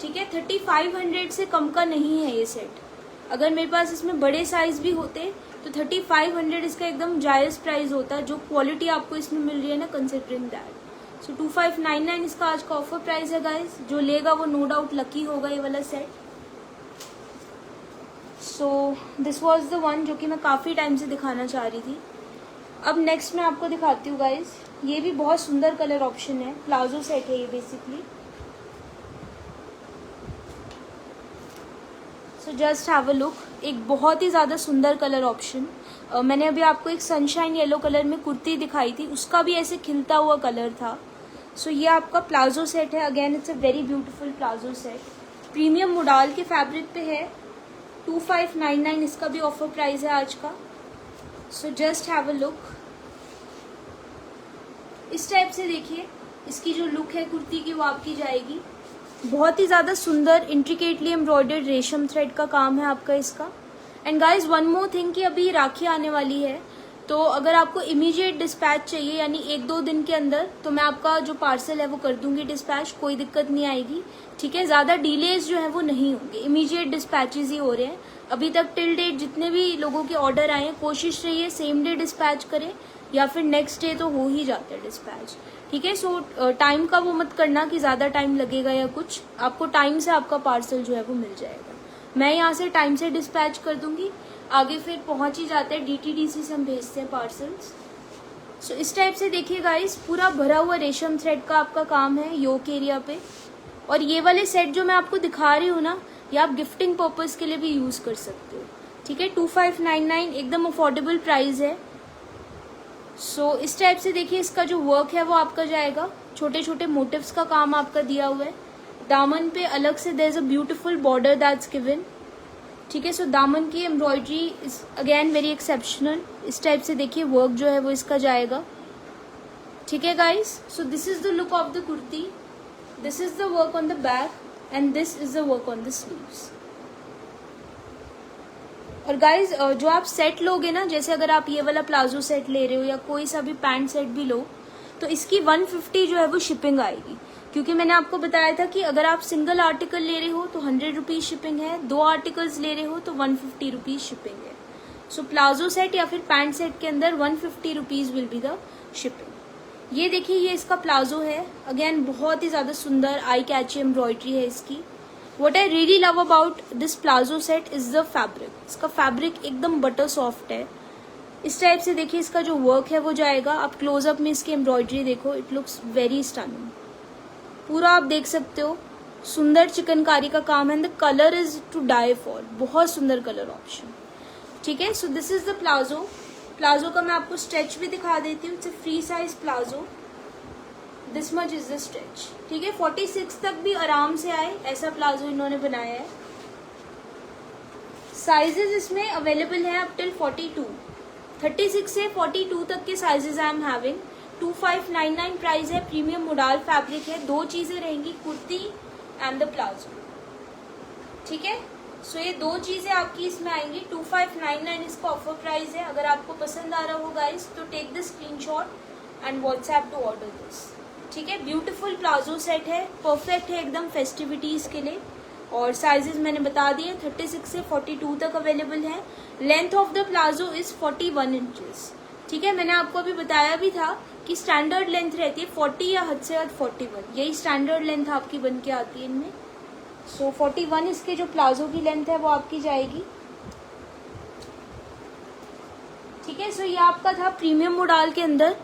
ठीक है। 3500 से कम का नहीं है ये सेट। अगर मेरे पास इसमें बड़े साइज भी होते तो 3500 इसका एकदम जायज़ प्राइस होता है, जो क्वालिटी आपको इसमें मिल रही है ना, कंसिडरिंग दैट। सो 2599 इसका आज का ऑफर प्राइस है गाइस। जो लेगा वो नो डाउट लकी होगा ये वाला set. So this was the one जो कि मैं काफ़ी टाइम से दिखाना चाह रही थी। अब नेक्स्ट मैं आपको दिखाती हूँ गाइस। ये भी बहुत सुंदर कलर ऑप्शन है, प्लाजो सेट है ये basically. So just have a look. एक बहुत ही ज़्यादा सुंदर कलर ऑप्शन। मैंने अभी आपको एक सनशाइन येलो कलर में कुर्ती दिखाई थी, उसका भी ऐसे खिलता हुआ कलर था। सो ये आपका प्लाजो सेट है। Again it's a very beautiful palazzo set. Premium modal के फैब्रिक पे है। 2599 इसका भी ऑफर प्राइस है आज का। सो जस्ट हैव अ लुक। इस टाइप से देखिए इसकी जो लुक है कुर्ती की वो आपकी जाएगी। बहुत ही ज़्यादा सुंदर इंट्रिकेटली एम्ब्रॉयडर्ड रेशम थ्रेड का काम है आपका इसका। And guys one more thing कि अभी राखी आने वाली है, तो अगर आपको इमीडिएट डिस्पैच चाहिए यानी 1-2 दिन के अंदर, तो मैं आपका जो पार्सल है वो कर दूंगी डिस्पैच, कोई दिक्कत नहीं आएगी, ठीक है। ज़्यादा डिलेज जो है वो नहीं होंगे, इमीडिएट डिस्पैचेज ही हो रहे हैं अभी तक। टिल डेट जितने भी लोगों के ऑर्डर आए हैं, कोशिश रही है सेम डे डिस्पैच करें या फिर नेक्स्ट डे तो हो ही जाता है डिस्पैच, ठीक है। सो टाइम का वो मत करना कि ज़्यादा टाइम लगेगा या कुछ, आपको टाइम से आपका पार्सल जो है वो मिल जाएगा। मैं यहाँ से टाइम से डिस्पैच कर दूंगी, आगे फिर पहुँच ही जाते हैं, DTDC से हम भेजते हैं पार्सल्स। सो इस टाइप से देखिए गाइस, पूरा भरा हुआ रेशम थ्रेड का आपका काम है योक एरिया पे। और ये वाले सेट जो मैं आपको दिखा रही हूँ ना, ये आप गिफ्टिंग पर्पज़ के लिए भी यूज़ कर सकते हो, ठीक है। 2599 एकदम अफोर्डेबल प्राइस है। सो इस टाइप से देखिए इसका जो वर्क है वो आपका जाएगा। छोटे छोटे मोटिव्स का काम आपका दिया हुआ है। दामन पे अलग से there is a beautiful border that's given, ठीक है। सो दामन की embroidery is again very exceptional. इस टाइप से देखिए वर्क जो है वो इसका जाएगा, ठीक है guys. So this is the look of the kurti, this is the work on the back and this is the work on the sleeves. और गाइज जो आप सेट लोगे ना, जैसे अगर आप ये वाला प्लाजो सेट ले रहे हो या कोई सा भी पैंट सेट भी लो, तो इसकी 150 जो है वो शिपिंग आएगी। क्योंकि मैंने आपको बताया था कि अगर आप सिंगल आर्टिकल ले रहे हो तो 100 रुपीज़ शिपिंग है, 2 आर्टिकल्स ले रहे हो तो 150 रुपीज़ शिपिंग है। सो प्लाजो सेट या फिर पैंट सेट के अंदर 150 rupees will be the shipping. ये देखिए ये इसका प्लाजो है। अगेन बहुत ही ज़्यादा सुंदर आई कैची एम्ब्रॉयडरी है इसकी। What I really love about this palazzo set is the fabric। इसका फैब्रिक एकदम बटर सॉफ्ट है। इस टाइप से देखिए इसका जो वर्क है वो जाएगा। आप क्लोजअप में इसकी एम्ब्रॉयडरी देखो, इट लुक्स वेरी स्टनिंग। पूरा आप देख सकते हो सुंदर चिकनकारी का काम है। The colour is to die for, बहुत सुंदर कलर ऑप्शन, ठीक है। So this is the palazzo. Palazzo का मैं आपको स्ट्रेच भी दिखा देती हूँ। It's a free size palazzo, this much is the stretch, ठीक है। 46 तक भी आराम से आए ऐसा प्लाजो इन्होंने बनाया है। साइजेस इसमें अवेलेबल हैं अप टिल 42, 36 से 42 तक के sizes I am having. 2599 price है। प्रीमियम मोडाल फैब्रिक है। 2 चीजें रहेंगी, कुर्ती एंड द प्लाजो, ठीक है। सो ये 2 चीजें आपकी इसमें आएंगी। 2599 इसका ऑफर प्राइस है। अगर आपको पसंद आ रहा हो गाइस तो take the screenshot and WhatsApp to order this, ठीक है। ब्यूटीफुल प्लाजो सेट है, परफेक्ट है एकदम फेस्टिविटीज के लिए। और साइजेस मैंने बता दिए, 36 से 42 तक अवेलेबल है। Length of the palazzo is 41 inches, ठीक है, मैंने आपको अभी बताया भी था कि स्टैंडर्ड लेंथ रहती है 40 या हद से हद 41, यही स्टैंडर्ड लेंथ आपकी बन के आती है इनमें। सो 41 इसके जो प्लाजो की लेंथ है वो आपकी जाएगी। ठीक है, सो ये आपका था प्रीमियम मोडाल के अंदर।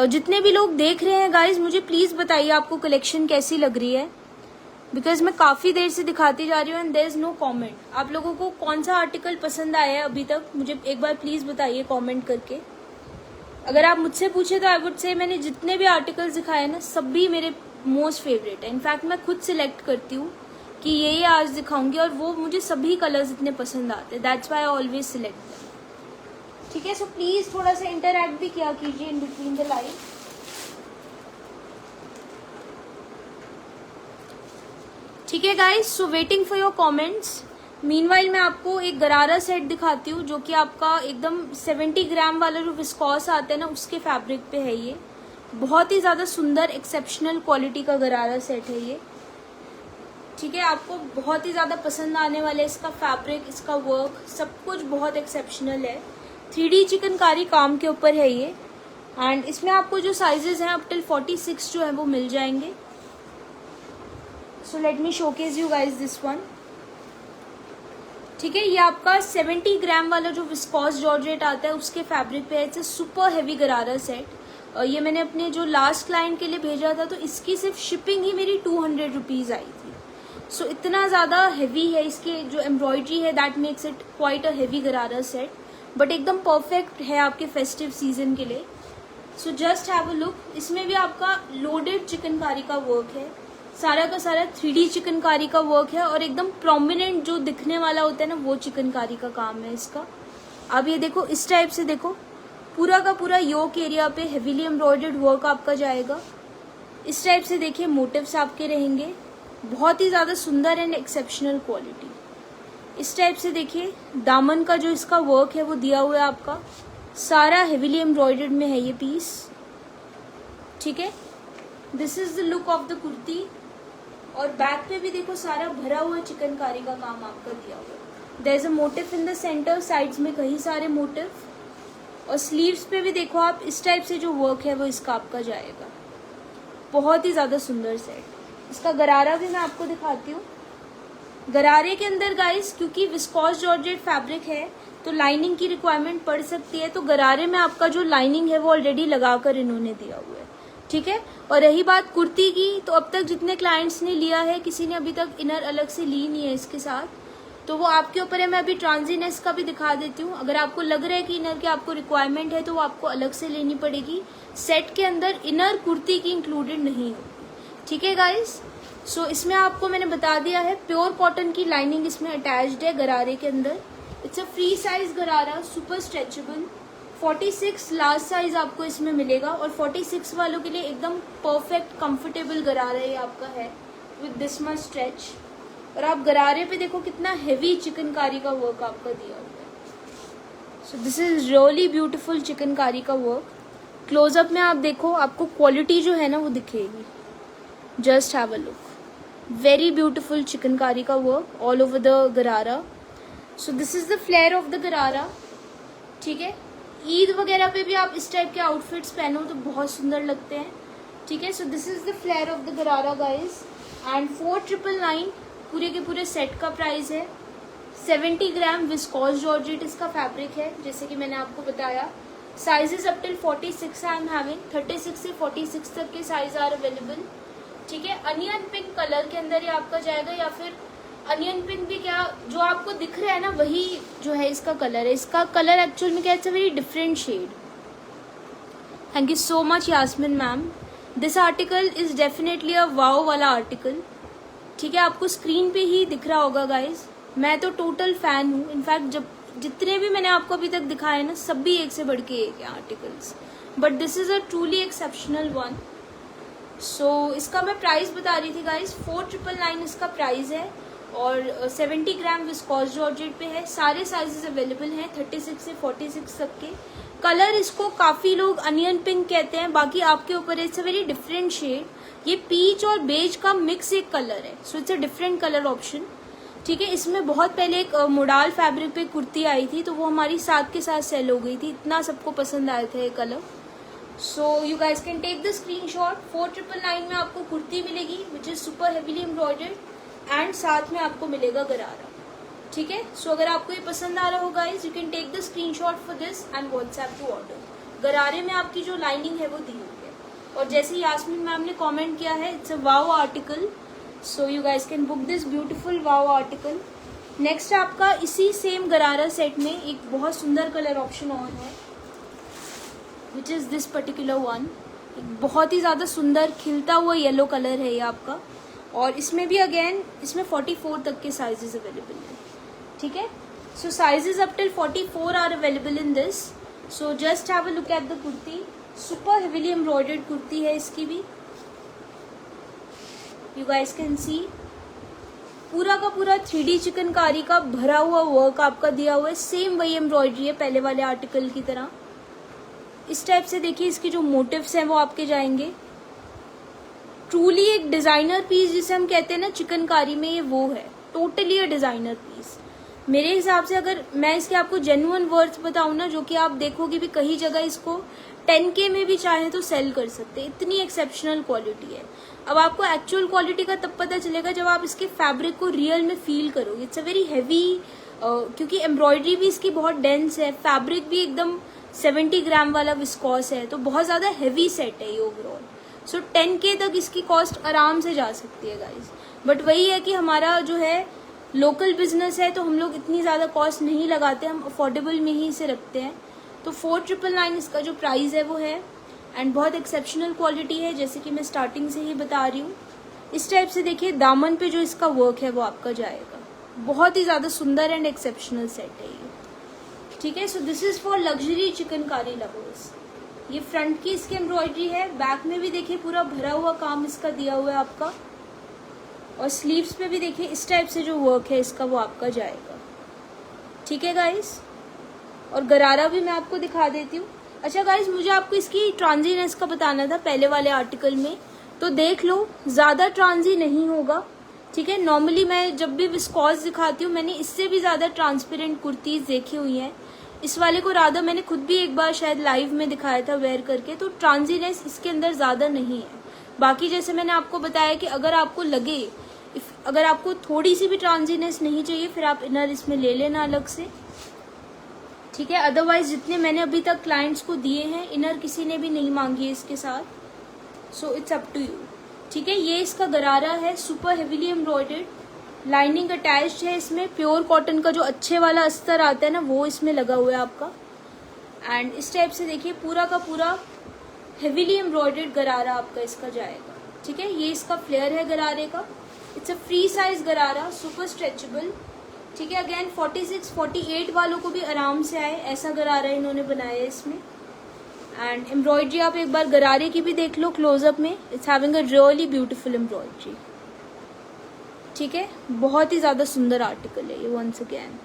जितने भी लोग देख रहे हैं गाइज, मुझे प्लीज बताइए आपको कलेक्शन कैसी लग रही है, बिकॉज मैं काफी देर से दिखाती जा रही हूँ and there is no comment. आप लोगों को कौन सा आर्टिकल पसंद आया है अभी तक, मुझे एक बार प्लीज बताइए कॉमेंट करके। अगर आप मुझसे पूछे तो आई वुड से मैंने जितने भी आर्टिकल्स दिखाए ना, सब भी मेरे मोस्ट फेवरेट है। इनफैक्ट मैं खुद सिलेक्ट करती हूँ कि ये आज दिखाऊंगी, और वो मुझे सभी कलर्स इतने पसंद आते हैं, that's why I always select. ठीक है, सो प्लीज थोड़ा सा इंटरैक्ट भी किया कीजिए इन बिटवीन द लाइव। ठीक है guys, so waiting for your comments. Meanwhile मैं आपको एक गरारा सेट दिखाती हूँ, जो कि आपका एकदम 70 ग्राम वाला जो विस्कॉस आता है ना, उसके फैब्रिक पे है ये। बहुत ही ज्यादा सुंदर एक्सेप्शनल क्वालिटी का गरारा सेट है ये। ठीक है, आपको बहुत ही ज्यादा पसंद आने वाला है। इसका फैब्रिक, इसका वर्क, सब कुछ बहुत एक्सेप्शनल है। 3D चिकनकारी काम के ऊपर है ये। एंड इसमें आपको जो साइजेस हैं अप टिल 46 जो है वो मिल जाएंगे। So let me showcase you guys this one. ठीक है, ये आपका 70 ग्राम वाला जो विस्कॉस जॉर्जेट आता है उसके फैब्रिक पे है। इट्स सुपर हैवी गरारा सेट। ये मैंने अपने जो लास्ट क्लाइंट के लिए भेजा था, तो इसकी सिर्फ शिपिंग ही मेरी 200 रुपीज आई थी। सो इतना ज्यादा हैवी है, इसके जो एम्ब्रॉयडरी है that makes it quite a heavy गरारा सेट, बट एकदम परफेक्ट है आपके फेस्टिव सीजन के लिए। सो जस्ट हैव अ लुक। इसमें भी आपका लोडेड चिकनकारी का वर्क है, सारा का सारा 3D चिकनकारी का वर्क है, और एकदम प्रोमिनेंट जो दिखने वाला होता है ना, वो चिकनकारी का काम है इसका। अब ये देखो, इस टाइप से देखो, पूरा का पूरा योक एरिया पे हेवीली एम्ब्रॉयडर्ड वर्क आपका जाएगा। इस टाइप से देखिए मोटिव्स आपके रहेंगे, बहुत ही ज्यादा सुंदर एंड एक्सेप्शनल क्वालिटी। इस टाइप से देखिए, दामन का जो इसका वर्क है वो दिया हुआ है आपका, सारा हेवीली एम्ब्रॉयडर्ड में है ये पीस। ठीक है, this is the look of the kurti. और बैक पे भी देखो, सारा भरा हुआ चिकनकारी का काम आपका दिया हुआ है। There is a motif in the centre, sides में कई सारे मोटिव, और स्लीव्स पे भी देखो आप, इस टाइप से जो वर्क है वो इसका आपका जाएगा। बहुत ही ज्यादा सुंदर सेट। इसका गरारा भी मैं आपको दिखाती हूँ। गरारे के अंदर गाइस, क्योंकि विस्कॉस जॉर्जेट फैब्रिक है तो लाइनिंग की रिक्वायरमेंट पड़ सकती है, तो गरारे में आपका जो लाइनिंग है वो ऑलरेडी लगाकर इन्होंने दिया हुआ है। ठीक है, और रही बात कुर्ती की, तो अब तक जितने क्लाइंट्स ने लिया है, किसी ने अभी तक इनर अलग से ली नहीं है इसके साथ, तो वो आपके ऊपर है। मैं अभी ट्रांजीनेस का भी दिखा देती हूँ। अगर आपको लग रहा है कि इनर की आपको रिक्वायरमेंट है तो वो आपको अलग से लेनी पड़ेगी। सेट के अंदर इनर कुर्ती की इंक्लूडेड नहीं होगी। ठीक है गाइस, सो इसमें आपको मैंने बता दिया है, प्योर कॉटन की लाइनिंग इसमें अटैच्ड है गरारे के अंदर। इट्स अ फ्री साइज गरारा, सुपर स्ट्रेचेबल। 46 लार्ज साइज आपको इसमें मिलेगा, और 46 वालों के लिए एकदम परफेक्ट कंफर्टेबल गरारा ये आपका है विद दिस मच स्ट्रेच। और आप गरारे पे देखो कितना हेवी चिकनकारी का वर्क आपका दिया हुआ है। So this is really beautiful chikankari का वर्क। क्लोजअप में आप देखो, आपको क्वालिटी जो है ना वो दिखेगी। Just have a look, very beautiful chikankari का work all over the gharara. So this is the flare of the gharara. ठीक है, ईद वगैरह पे भी आप इस टाइप के आउटफिट्स पहनो तो बहुत सुंदर लगते हैं। ठीक है, so this is the flare of the gharara guys. And 4999 पूरे के पूरे सेट का प्राइस है। 70 ग्राम विस्कॉस जॉर्जेट इसका फैब्रिक है, जैसे कि मैंने आपको बताया। Sizes up till 46 I am having, 36 से 46 तक के साइज आर अवेलेबल। ठीक है, अनियन पिंक कलर के अंदर ये आपका जाएगा, या फिर अनियन पिंक भी क्या, जो आपको दिख रहा है ना वही जो है इसका कलर है। इसका कलर एक्चुअल में क्या, it's a very different shade. Thank you so much Yasmin ma'am. This article is definitely a wow वाला आर्टिकल। ठीक है, आपको स्क्रीन पे ही दिख रहा होगा गाइज, मैं तो टोटल फैन हूँ। इनफैक्ट जब जितने भी मैंने आपको अभी तक दिखाए ना, सब भी एक से बढ़ के एक है articles, but this is a truly exceptional one. So इसका मैं प्राइस बता रही थी गाइज, 4999 इसका प्राइस है, और 70 ग्राम विस्कॉस जॉर्जेट पे है। सारे साइजेस अवेलेबल हैं 36 से 46 तक के। कलर इसको काफी लोग अनियन पिंक कहते हैं, बाकी आपके ऊपर it's a very different shade. ये पीच और बेज का मिक्स एक कलर है, so it's a different colour option. ठीक है। इसमें बहुत पहले एक मोडाल फैब्रिक पे कुर्ती आई थी, तो वो हमारी साथ के साथ सेल हो गई थी, इतना सबको पसंद आया था ये colour. So you guys can take the screenshot. 4999 में आपको कुर्ती मिलेगी which is super heavily embroidered and साथ में आपको मिलेगा गरारा। ठीक है। सो अगर आपको ये पसंद आ रहा हो guys, you can take the screenshot for this and WhatsApp to order. गरारे में आपकी जो लाइनिंग है वो दी हुई है, और जैसे यास्मीन मैम ने कॉमेंट किया है, it's a wow article, so you guys can book this beautiful wow article. Next आपका इसी सेम गरारा सेट में एक बहुत सुंदर कलर ऑप्शन और है which is this particular one. एक बहुत ही ज़्यादा सुंदर खिलता हुआ येलो कलर है ये आपका, और इसमें भी अगेन इसमें 44 तक के साइजेस अवेलेबल हैं। ठीक है। So sizes up till 44 are available in this. So just have a look at the kurti. Super heavily embroidered kurti है इसकी भी, यू गाइस कैन सी। पूरा का पूरा 3D चिकनकारी का भरा हुआ वर्क आपका दिया हुआ है, सेम वही एम्ब्रॉयडरी है पहले वाले आर्टिकल की तरह। इस टाइप से देखिए इसके जो मोटिव्स हैं वो आपके जाएंगे। ट्रूली एक डिजाइनर पीस जिसे हम कहते हैं ना चिकनकारी में, ये वो है, टोटली अ डिजाइनर पीस। मेरे हिसाब से अगर मैं इसके आपको जेन्युइन वर्थ बताऊं ना, जो कि आप देखोगे भी कहीं जगह इसको 10K में भी चाहे तो सेल कर सकते हैं, इतनी एक्सेप्शनल क्वालिटी है। अब आपको एक्चुअल क्वालिटी का तब पता चलेगा जब आप इसके फैब्रिक को रियल में फील करोगे। इट्स अ वेरी हैवी, क्योंकि एम्ब्रॉयडरी भी इसकी बहुत डेंस है, फैब्रिक भी एकदम 70 ग्राम वाला विस्कॉस है, तो बहुत ज़्यादा हैवी सेट है ये ओवरऑल। सो 10K तक इसकी कॉस्ट आराम से जा सकती है गाइज। बट वही है कि हमारा जो है लोकल बिजनेस है, तो हम लोग इतनी ज़्यादा कॉस्ट नहीं लगाते, हम अफोर्डेबल में ही इसे रखते हैं। तो 4999 इसका जो प्राइस है वो है, एंड बहुत एक्सेप्शनल क्वालिटी है, जैसे कि मैं स्टार्टिंग से ही बता रही हूँ। इस टाइप से देखिए दामन पे जो इसका वर्क है वो आपका जाएगा। बहुत ही ज़्यादा सुंदर एंड एक्सेप्शनल सेट है ये। ठीक है। So this is for luxury chikankari lovers. ये फ्रंट की इसकी एम्ब्रॉयडरी है, बैक में भी देखिए पूरा भरा हुआ काम इसका दिया हुआ है आपका, और स्लीव्स पे भी देखिए इस टाइप से जो वर्क है इसका वो आपका जाएगा। ठीक है गाइस। और गरारा भी मैं आपको दिखा देती हूँ। अच्छा गाइस, मुझे आपको इसकी ट्रांजीनेस का बताना था पहले वाले आर्टिकल में, तो देख लो ज़्यादा ट्रांजी नहीं होगा। ठीक है। नॉर्मली मैं जब भी विस्कॉस दिखाती हूँ, मैंने इससे भी ज़्यादा ट्रांसपेरेंट कुर्तीज़ देखी हुई हैं। इस वाले को राधा मैंने खुद भी एक बार शायद लाइव में दिखाया था वेयर करके, तो ट्रांजीनेस इसके अंदर ज़्यादा नहीं है। बाकी जैसे मैंने आपको बताया कि अगर आपको लगे, अगर आपको थोड़ी सी भी ट्रांजीनेस नहीं चाहिए, फिर आप इनर इसमें ले लेना अलग से। ठीक है। अदरवाइज जितने मैंने अभी तक क्लाइंट्स को दिए हैं, इनर किसी ने भी नहीं मांगी है इसके साथ। So it's up to you. ठीक है। ये इसका गरारा है, super heavily embroidered, lining attached है इसमें। प्योर कॉटन का जो अच्छे वाला अस्तर आता है ना, वो इसमें लगा हुआ है आपका। एंड इस टाइप से देखिए पूरा का पूरा हेवीली एम्ब्रॉयडर्ड गरारा आपका इसका जाएगा। ठीक है। ये इसका फ्लेयर है गरारे का। इट्स अ फ्री साइज गरारा, सुपर स्ट्रेचेबल। ठीक है। अगेन 46, 48 वालों को भी आराम से आए, ऐसा गरारा इन्होंने बनाया है इसमें। एंड एम्ब्रॉयडरी आप एक बार गरारे की भी देख लो क्लोजअप में। It's having a really beautiful embroidery. ठीक है। बहुत ही ज़्यादा सुंदर आर्टिकल है ये वंस अगेन।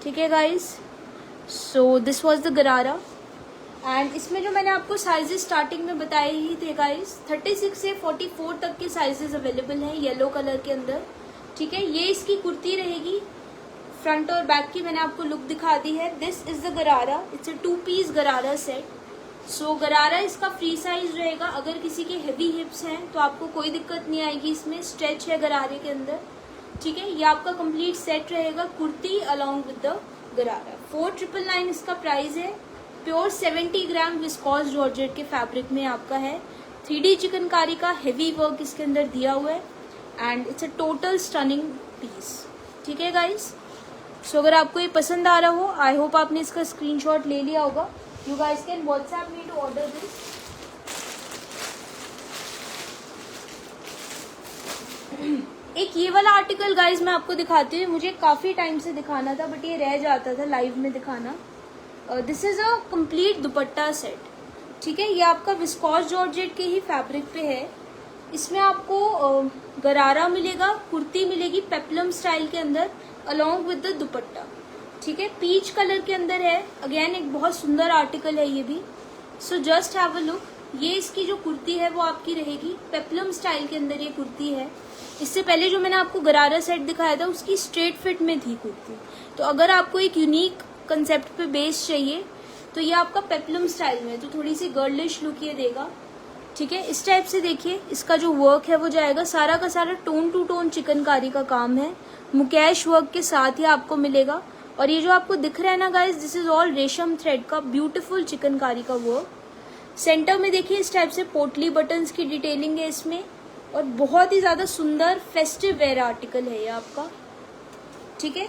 ठीक है guys. So this was the gharara. And इसमें जो मैंने आपको साइजेस स्टार्टिंग में बताए ही थे गाइज, 36 से 44 तक के साइजेस अवेलेबल हैं येलो कलर के अंदर। ठीक है। ये इसकी कुर्ती रहेगी, फ्रंट और बैक की मैंने आपको लुक दिखा दी है। दिस इज द गरारा। इट्स अ 2-पीस गरारा सेट। सो गरारा इसका फ्री साइज रहेगा। अगर किसी के हेवी हिप्स हैं तो आपको कोई दिक्कत नहीं आएगी, इसमें स्ट्रेच है गरारे के अंदर। ठीक है। ये आपका कंप्लीट सेट रहेगा, कुर्ती अलॉन्ग विद द गरारा। 4999 इसका प्राइस है। प्योर 70 ग्राम विस्कॉस जॉर्जेट के फैब्रिक में आपका है। 3D चिकनकारी का हेवी वर्क इसके अंदर दिया हुआ है, and it's a total stunning piece. ठीक है गाइस। सो अगर आपको ये पसंद आ रहा हो, आई होप आपने इसका स्क्रीनशॉट ले लिया होगा। You guys can WhatsApp me to order this. एक ये वाला आर्टिकल गाइस मैं आपको दिखाती हूँ, मुझे काफी टाइम से दिखाना था बट ये रह जाता था लाइव में दिखाना। This is a complete dupatta set. ठीक है। ये आपका विस्कॉस जॉर्जेट के ही फैब्रिक पे है। इसमें आपको गरारा मिलेगा, कुर्ती मिलेगी पेप्लम स्टाइल के अंदर अलोंग विद द दुपट्टा। ठीक है। पीच कलर के अंदर है। अगेन एक बहुत सुंदर आर्टिकल है ये भी। So just have a look. ये इसकी जो कुर्ती है वो आपकी रहेगी पेप्लम स्टाइल के अंदर, ये कुर्ती है। इससे पहले जो मैंने आपको गरारा सेट दिखाया था उसकी स्ट्रेट फिट में थी कुर्ती। तो अगर आपको एक यूनिक कंसेप्ट पे बेस चाहिए तो ये आपका पेप्लम स्टाइल में, तो थोड़ी सी गर्लिश लुक ये देगा, ठीक है। इस टाइप से देखिए इसका जो वर्क है वो जाएगा, सारा का सारा टोन टू टोन चिकनकारी का काम है, मुकेश वर्क के साथ ही आपको मिलेगा। और ये जो आपको दिख रहा है ना गाइस, दिस इज ऑल रेशम थ्रेड का ब्यूटीफुल चिकनकारी का वर्क। सेंटर में देखिए इस टाइप से पोटली बटन्स की डिटेलिंग है इसमें, और बहुत ही ज्यादा सुंदर फेस्टिव वेयर आर्टिकल है ये आपका, ठीक है।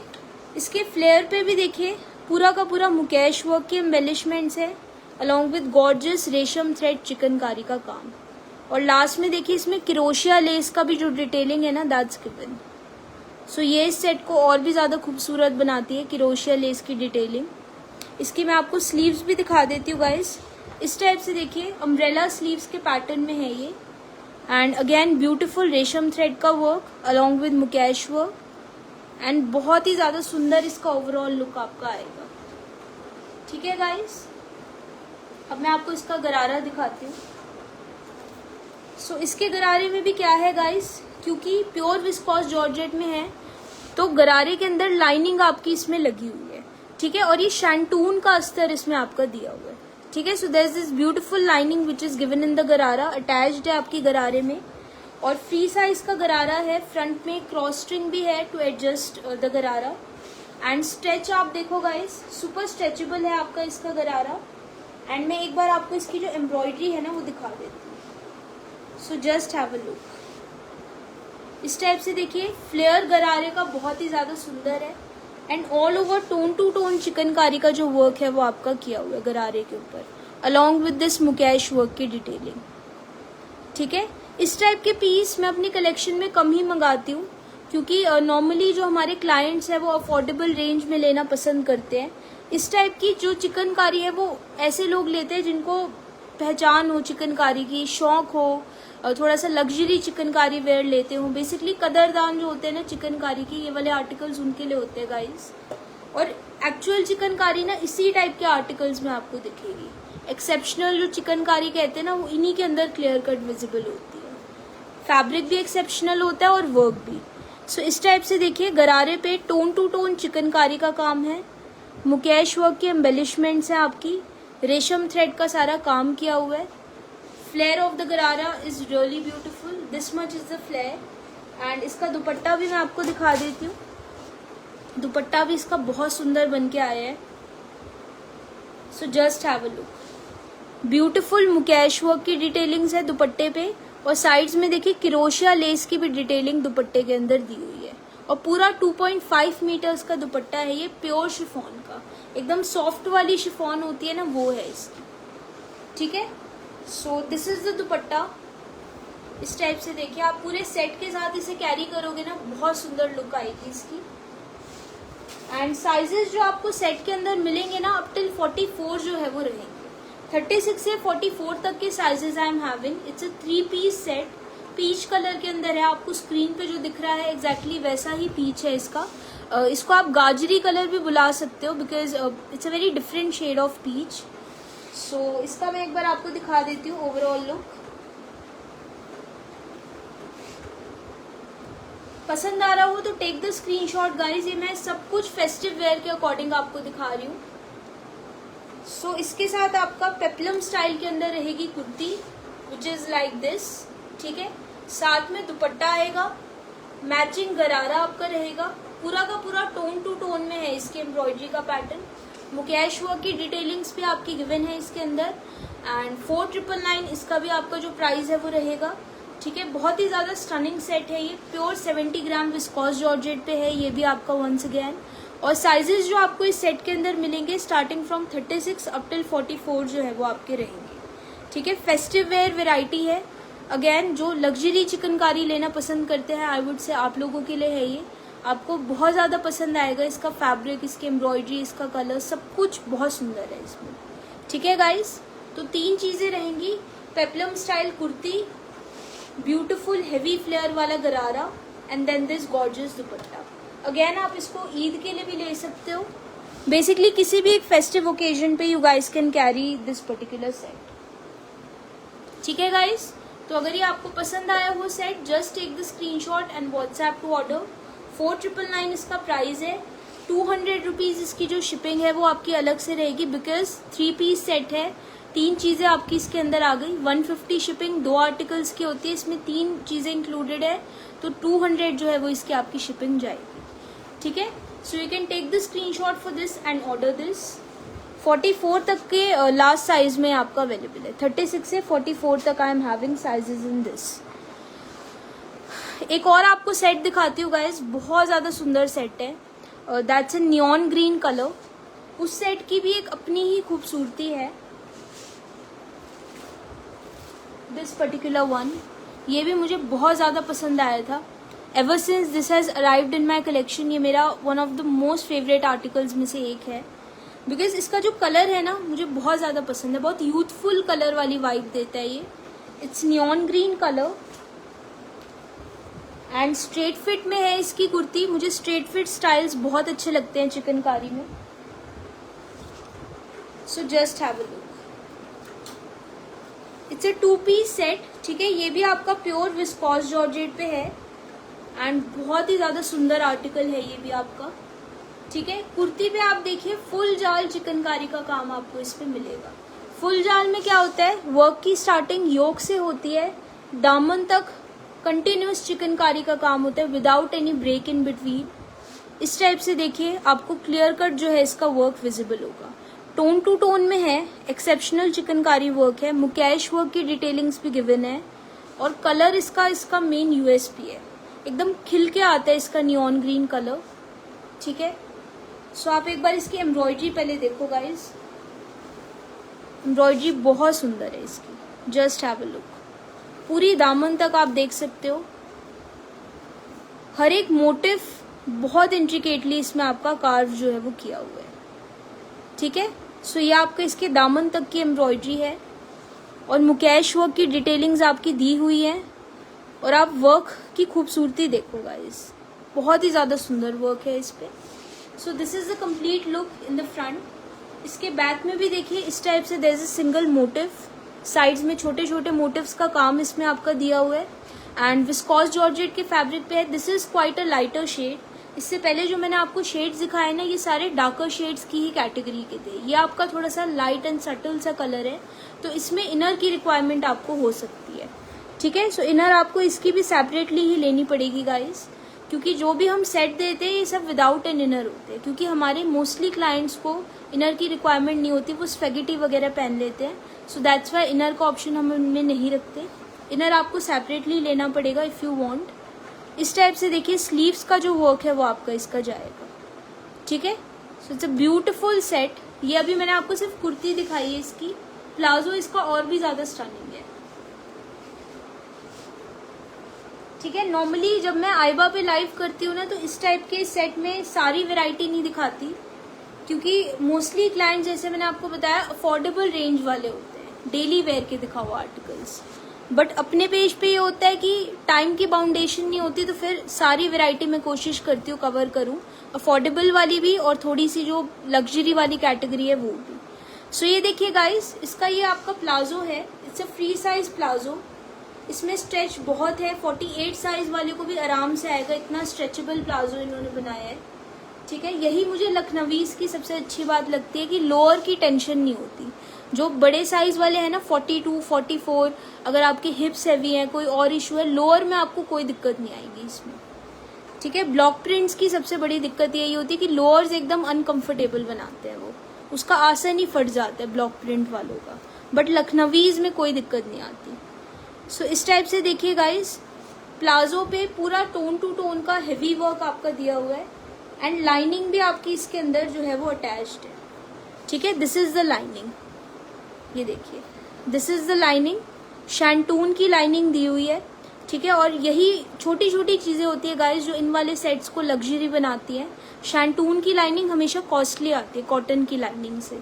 इसके फ्लेयर पे भी देखिए पूरा का पूरा मुकेश वर्क के एम्बेलिशमेंट्स है, अलॉन्ग विद गॉर्जियस रेशम थ्रेड चिकनकारी का काम। और लास्ट में देखिए इसमें क्रोशिया लेस का भी जो डिटेलिंग है ना, दैट्स गिवन। सो ये इस सेट को और भी ज्यादा खूबसूरत बनाती है, क्रोशिया लेस की डिटेलिंग। इसकी मैं आपको स्लीव्स भी दिखा देती हूँ गाइस। इस टाइप से देखिए अम्ब्रेला स्लीव्स के पैटर्न में है ये, एंड अगेन ब्यूटीफुल रेशम थ्रेड का work along with Mukesh work, and बहुत ही ज्यादा सुंदर इसका ओवरऑल लुक आपका आएगा, ठीक है गाइस। अब मैं आपको इसका गरारा दिखाती हूँ। सो इसके गरारे में भी क्या है गाइस, क्योंकि प्योर विस्कोस जॉर्जेट में है तो गरारे के अंदर लाइनिंग आपकी इसमें लगी हुई है, ठीक है। और ये शैंटून का अस्तर इसमें आपका दिया हुआ है, ठीक है। So there is this beautiful lining which is given in the gharara, attached है आपकी गरारे में। और फ्री साइज का गरारा है, फ्रंट में क्रॉस स्ट्रिंग भी है to adjust the gharara. And stretch आप देखो गाइस, सुपर स्ट्रेचेबल है आपका इसका गरारा। एंड मैं एक बार आपको इसकी जो एम्ब्रॉयडरी है ना वो दिखा देती हूँ। सो जस्ट हैव अ लुक। इस टाइप से देखिए फ्लेयर गरारे का बहुत ही ज्यादा सुंदर है, and all over tone to tone chikankari का जो वर्क है वो आपका किया हुआ है गरारे के ऊपर, along with this Mukesh work की डिटेलिंग, ठीक है। इस टाइप के पीस मैं अपनी कलेक्शन में कम ही मंगाती हूँ, क्योंकि नॉर्मली जो हमारे क्लाइंट्स हैं वो अफोर्डेबल रेंज में लेना पसंद करते हैं। इस टाइप की जो चिकनकारी है वो ऐसे लोग लेते हैं जिनको पहचान हो चिकनकारी की, शौक हो, थोड़ा सा लग्जरी चिकनकारी वेयर लेते हो। बेसिकली कदरदान जो होते हैं ना चिकनकारी की, ये वाले आर्टिकल्स उनके लिए होते हैं गाइस। और एक्चुअल चिकनकारी ना इसी टाइप के आर्टिकल्स में आपको दिखेगी। एक्सेप्शनल जो चिकनकारी कहते हैं ना वो इन्हीं के अंदर क्लियर कट विजिबल होती है। फैब्रिक भी एक्सेप्शनल होता है और वर्क भी। सो इस टाइप से देखिए गरारे पे टोन टू टोन चिकनकारी का काम है, मुकेश वर्क के एम्बेलिशमेंट्स हैं आपकी, रेशम थ्रेड का सारा काम किया हुआ है। Flare of the gharara is really beautiful, this much is the flare. And इसका दुपट्टा भी मैं आपको दिखा देती हूँ। दुपट्टा भी इसका बहुत सुंदर बन के आया है। So just have a look. Beautiful Mukesh work की डिटेलिंग्स है दुपट्टे पे, और साइड्स में देखिए क्रोशिया लेस की भी डिटेलिंग दुपट्टे के अंदर दी हुई है। और पूरा 2.5 मीटर्स का दुपट्टा है ये, प्योर शिफॉन का, एकदम सॉफ्ट वाली शिफॉन होती है ना वो है इसकी, ठीक है। सो दिस इज द दुपट्टा। इस टाइप से देखिए आप पूरे सेट के साथ इसे कैरी करोगे ना, बहुत सुंदर लुक आएगी इसकी। एंड साइजेस जो आपको सेट के अंदर मिलेंगे ना अप टिल 44 जो है वो रहेंगे। 36 से 44 तक के sizes I am having. It's a 3 piece set, peach colour के अंदर है। आपको स्क्रीन पे जो दिख रहा है एग्जैक्टली वैसा ही पीच है इसका। इसको आप गाजरी कलर भी बुला सकते हो, because it's a very different shade of peach. So इसका मैं एक बार आपको दिखा देती हूँ ओवरऑल लुक। पसंद आ रहा हो तो टेक द स्क्रीनशॉट गाइज। ये मैं सब कुछ फेस्टिव वेयर के अकॉर्डिंग आपको दिखा रही हूँ। सो इसके साथ आपका पेप्लम स्टाइल के अंदर रहेगी kurti, which is like this, ठीक है। साथ में दुपट्टा आएगा, मैचिंग गरारा आपका रहेगा, पूरा का पूरा टोन टू टोन में है इसके एम्ब्रॉयडरी का पैटर्न। मुकेश वर्क की डिटेलिंग्स भी आपकी गिवन है इसके अंदर। एंड 4999 इसका भी आपका जो प्राइस है वो रहेगा, ठीक है। बहुत ही ज्यादा स्टनिंग सेट है ये, प्योर 70 ग्राम विस्कोस जॉर्जेट पे है ये भी आपका वंस अगेन। और साइजेस जो आपको इस सेट के अंदर मिलेंगे स्टार्टिंग फ्रॉम 36 अप टिल 44 जो है वो आपके रहेंगे, ठीक है। फेस्टिव वेयर वेराइटी है। अगेन जो लग्जरी चिकनकारी लेना पसंद करते हैं आई वुड से आप लोगों के लिए है ये। आपको बहुत ज़्यादा पसंद आएगा। इसका फैब्रिक, इसकी एम्ब्रॉयडरी, इसका कलर, सब कुछ बहुत सुंदर है इसमें, ठीक है गाइस। तो 3 चीज़ें रहेंगी, peplum style kurti, beautiful heavy flare वाला gharara, and then this gorgeous dupatta. Again आप इसको ईद के लिए भी ले सकते हो। बेसिकली किसी भी एक फेस्टिव ओकेजन पे you guys can carry this particular set. ठीक है गाइस, तो अगर ये आपको पसंद आया हो set, just take the screenshot and WhatsApp to order. 4999 इसका प्राइस है। 200 रुपीज़ इसकी जो शिपिंग है वो आपकी अलग से रहेगी, बिकॉज 3 पीस सेट है, 3 चीज़ें आपकी इसके अंदर आ गई। 150 शिपिंग 2 आर्टिकल्स की होती है, इसमें 3 चीज़ें इंक्लूडेड है, तो 200 जो है वो इसकी आपकी शिपिंग जाएगी। ठीक है, so you can take the screenshot for this and order this. 44 तक के लास्ट साइज में आपका अवेलेबल है। 36 से 44 तक आई am having sizes in this. एक और आपको सेट दिखाती हूँ गाइस, बहुत ज़्यादा सुंदर सेट है, that's a neon green colour. उस सेट की भी एक अपनी ही खूबसूरती है। दिस पर्टिकुलर वन, ये भी मुझे बहुत ज़्यादा पसंद आया था। Ever since this has arrived in my collection, ये मेरा one of the most favourite articles में से एक है, बिकॉज इसका जो कलर है ना मुझे बहुत ज़्यादा पसंद है। बहुत यूथफुल कलर वाली वाइब देता है ये। It's neon green colour and straight fit में है इसकी कुर्ती। मुझे स्ट्रेट फिट स्टाइल्स बहुत अच्छे लगते हैं चिकनकारी में। So just have a look. It's a 2 piece set. ठीक है, ये भी आपका प्योर विस्कोस जॉर्जेट पे है एंड बहुत ही ज़्यादा सुंदर आर्टिकल है ये भी आपका। ठीक है, कुर्ती पे आप देखिए फुल जाल चिकनकारी का काम आपको इस पे मिलेगा। फुल जाल में क्या होता है, वर्क की स्टार्टिंग योक से होती है, दामन तक कंटिन्यूस चिकनकारी का काम होता है without any break in between. इस टाइप से देखिए आपको क्लियर कट जो है इसका वर्क विजिबल होगा। टोन टू टोन में है, एक्सेप्शनल चिकनकारी वर्क है, मुकेश वर्क की डिटेलिंग्स भी गिवन है और कलर इसका मेन यूएसपी है, एकदम खिल के आता है इसका नियॉन ग्रीन कलर। ठीक है, सो आप एक बार इसकी एम्ब्रॉयडरी पहले देखो गाइस। एम्ब्रॉयडरी बहुत सुंदर है इसकी, जस्ट हैव अ लुक। पूरी दामन तक आप देख सकते हो, हर एक मोटिव बहुत इंट्रिकेटली इसमें आपका कार्व जो है वो किया हुआ है। ठीक है, सो ये आपका इसके दामन तक की एम्ब्रॉयडरी है और मुकेश वर्क की डिटेलिंग्स आपकी दी हुई है। और आप वर्क की खूबसूरती देखो गाइस, बहुत ही ज़्यादा सुंदर वर्क है इस पे। So this is the complete look in the front. इसके बैक में भी देखिए इस टाइप से there is a single motive, sides में छोटे छोटे मोटिव्स का काम इसमें आपका दिया हुआ है एंड विस्कोस जॉर्जेट के फैब्रिक पे है। This is quite a lighter shade. इससे पहले जो मैंने आपको शेड्स दिखाए ना, ये सारे डार्कर शेड्स की ही कैटेगरी के थे। ये आपका थोड़ा सा लाइट एंड सटल सा कलर है, तो इसमें इनर की रिक्वायरमेंट आपको हो सकती है। ठीक है, सो इनर आपको इसकी भी सेपरेटली ही लेनी पड़ेगी गाइस, क्योंकि जो भी हम सेट देते हैं ये सब विदाउट एन इनर होते हैं, क्योंकि हमारे मोस्टली क्लाइंट्स को इनर की रिक्वायरमेंट नहीं होती, वो स्पेगेटी वगैरह पहन लेते हैं। सो दैट्स वाई इनर का ऑप्शन हम उनमें नहीं रखते। इनर आपको सेपरेटली लेना पड़ेगा इफ़ यू वांट। इस टाइप से देखिए स्लीव्स का जो वर्क है वो आपका इसका जाएगा। ठीक है, so it's a beautiful set. ये अभी मैंने आपको सिर्फ कुर्ती दिखाई है इसकी, प्लाजो इसका और भी ज़्यादा स्टनिंग है। ठीक है, नॉर्मली जब मैं आइबा पे लाइव करती हूँ ना, तो इस टाइप के सेट में सारी वैरायटी नहीं दिखाती, क्योंकि मोस्टली क्लाइंट जैसे मैंने आपको बताया अफोर्डेबल रेंज वाले होते हैं, डेली वेयर के दिखाओ आर्टिकल्स। बट अपने पेज पे ये होता है कि टाइम की बाउंडेशन नहीं होती, तो फिर सारी वैरायटी में कोशिश करती हूँ कवर करूँ, अफोर्डेबल वाली भी और थोड़ी सी जो लग्जरी वाली कैटेगरी है वो भी। सो ये देखिए गाइस, इसका ये आपका प्लाजो है। It's a free size palazzo. इसमें स्ट्रेच बहुत है, 48 साइज वाले को भी आराम से आएगा, इतना स्ट्रेचेबल प्लाजो इन्होंने बनाया है। ठीक है, यही मुझे लखनवीज की सबसे अच्छी बात लगती है कि लोअर की टेंशन नहीं होती। जो बड़े साइज वाले हैं ना 42, 44, अगर आपके हिप्स हैवी हैं, कोई और इशू है, लोअर में आपको कोई दिक्कत नहीं आएगी इसमें। ठीक है, ब्लॉक प्रिंट्स की सबसे बड़ी दिक्कत यही होती है कि लोअर्स एकदम अनकंफर्टेबल बनाते हैं, वो उसका आसन ही फट जाता है ब्लॉक प्रिंट वालों का। बट लखनवीज में कोई दिक्कत नहीं आती। सो इस टाइप से देखिए गाइस, प्लाजो पे पूरा टोन टू टोन का हेवी वर्क आपका दिया हुआ है एंड लाइनिंग भी आपकी इसके अंदर जो है वो अटैच्ड है। ठीक है, दिस इज द लाइनिंग, ये देखिए this is the lining, shantoon की लाइनिंग दी हुई है। ठीक है, और यही छोटी छोटी चीजें होती है गाइस जो इन वाले सेट्स को लग्जरी बनाती हैं। शैंटून की लाइनिंग हमेशा कॉस्टली आती है कॉटन की लाइनिंग से।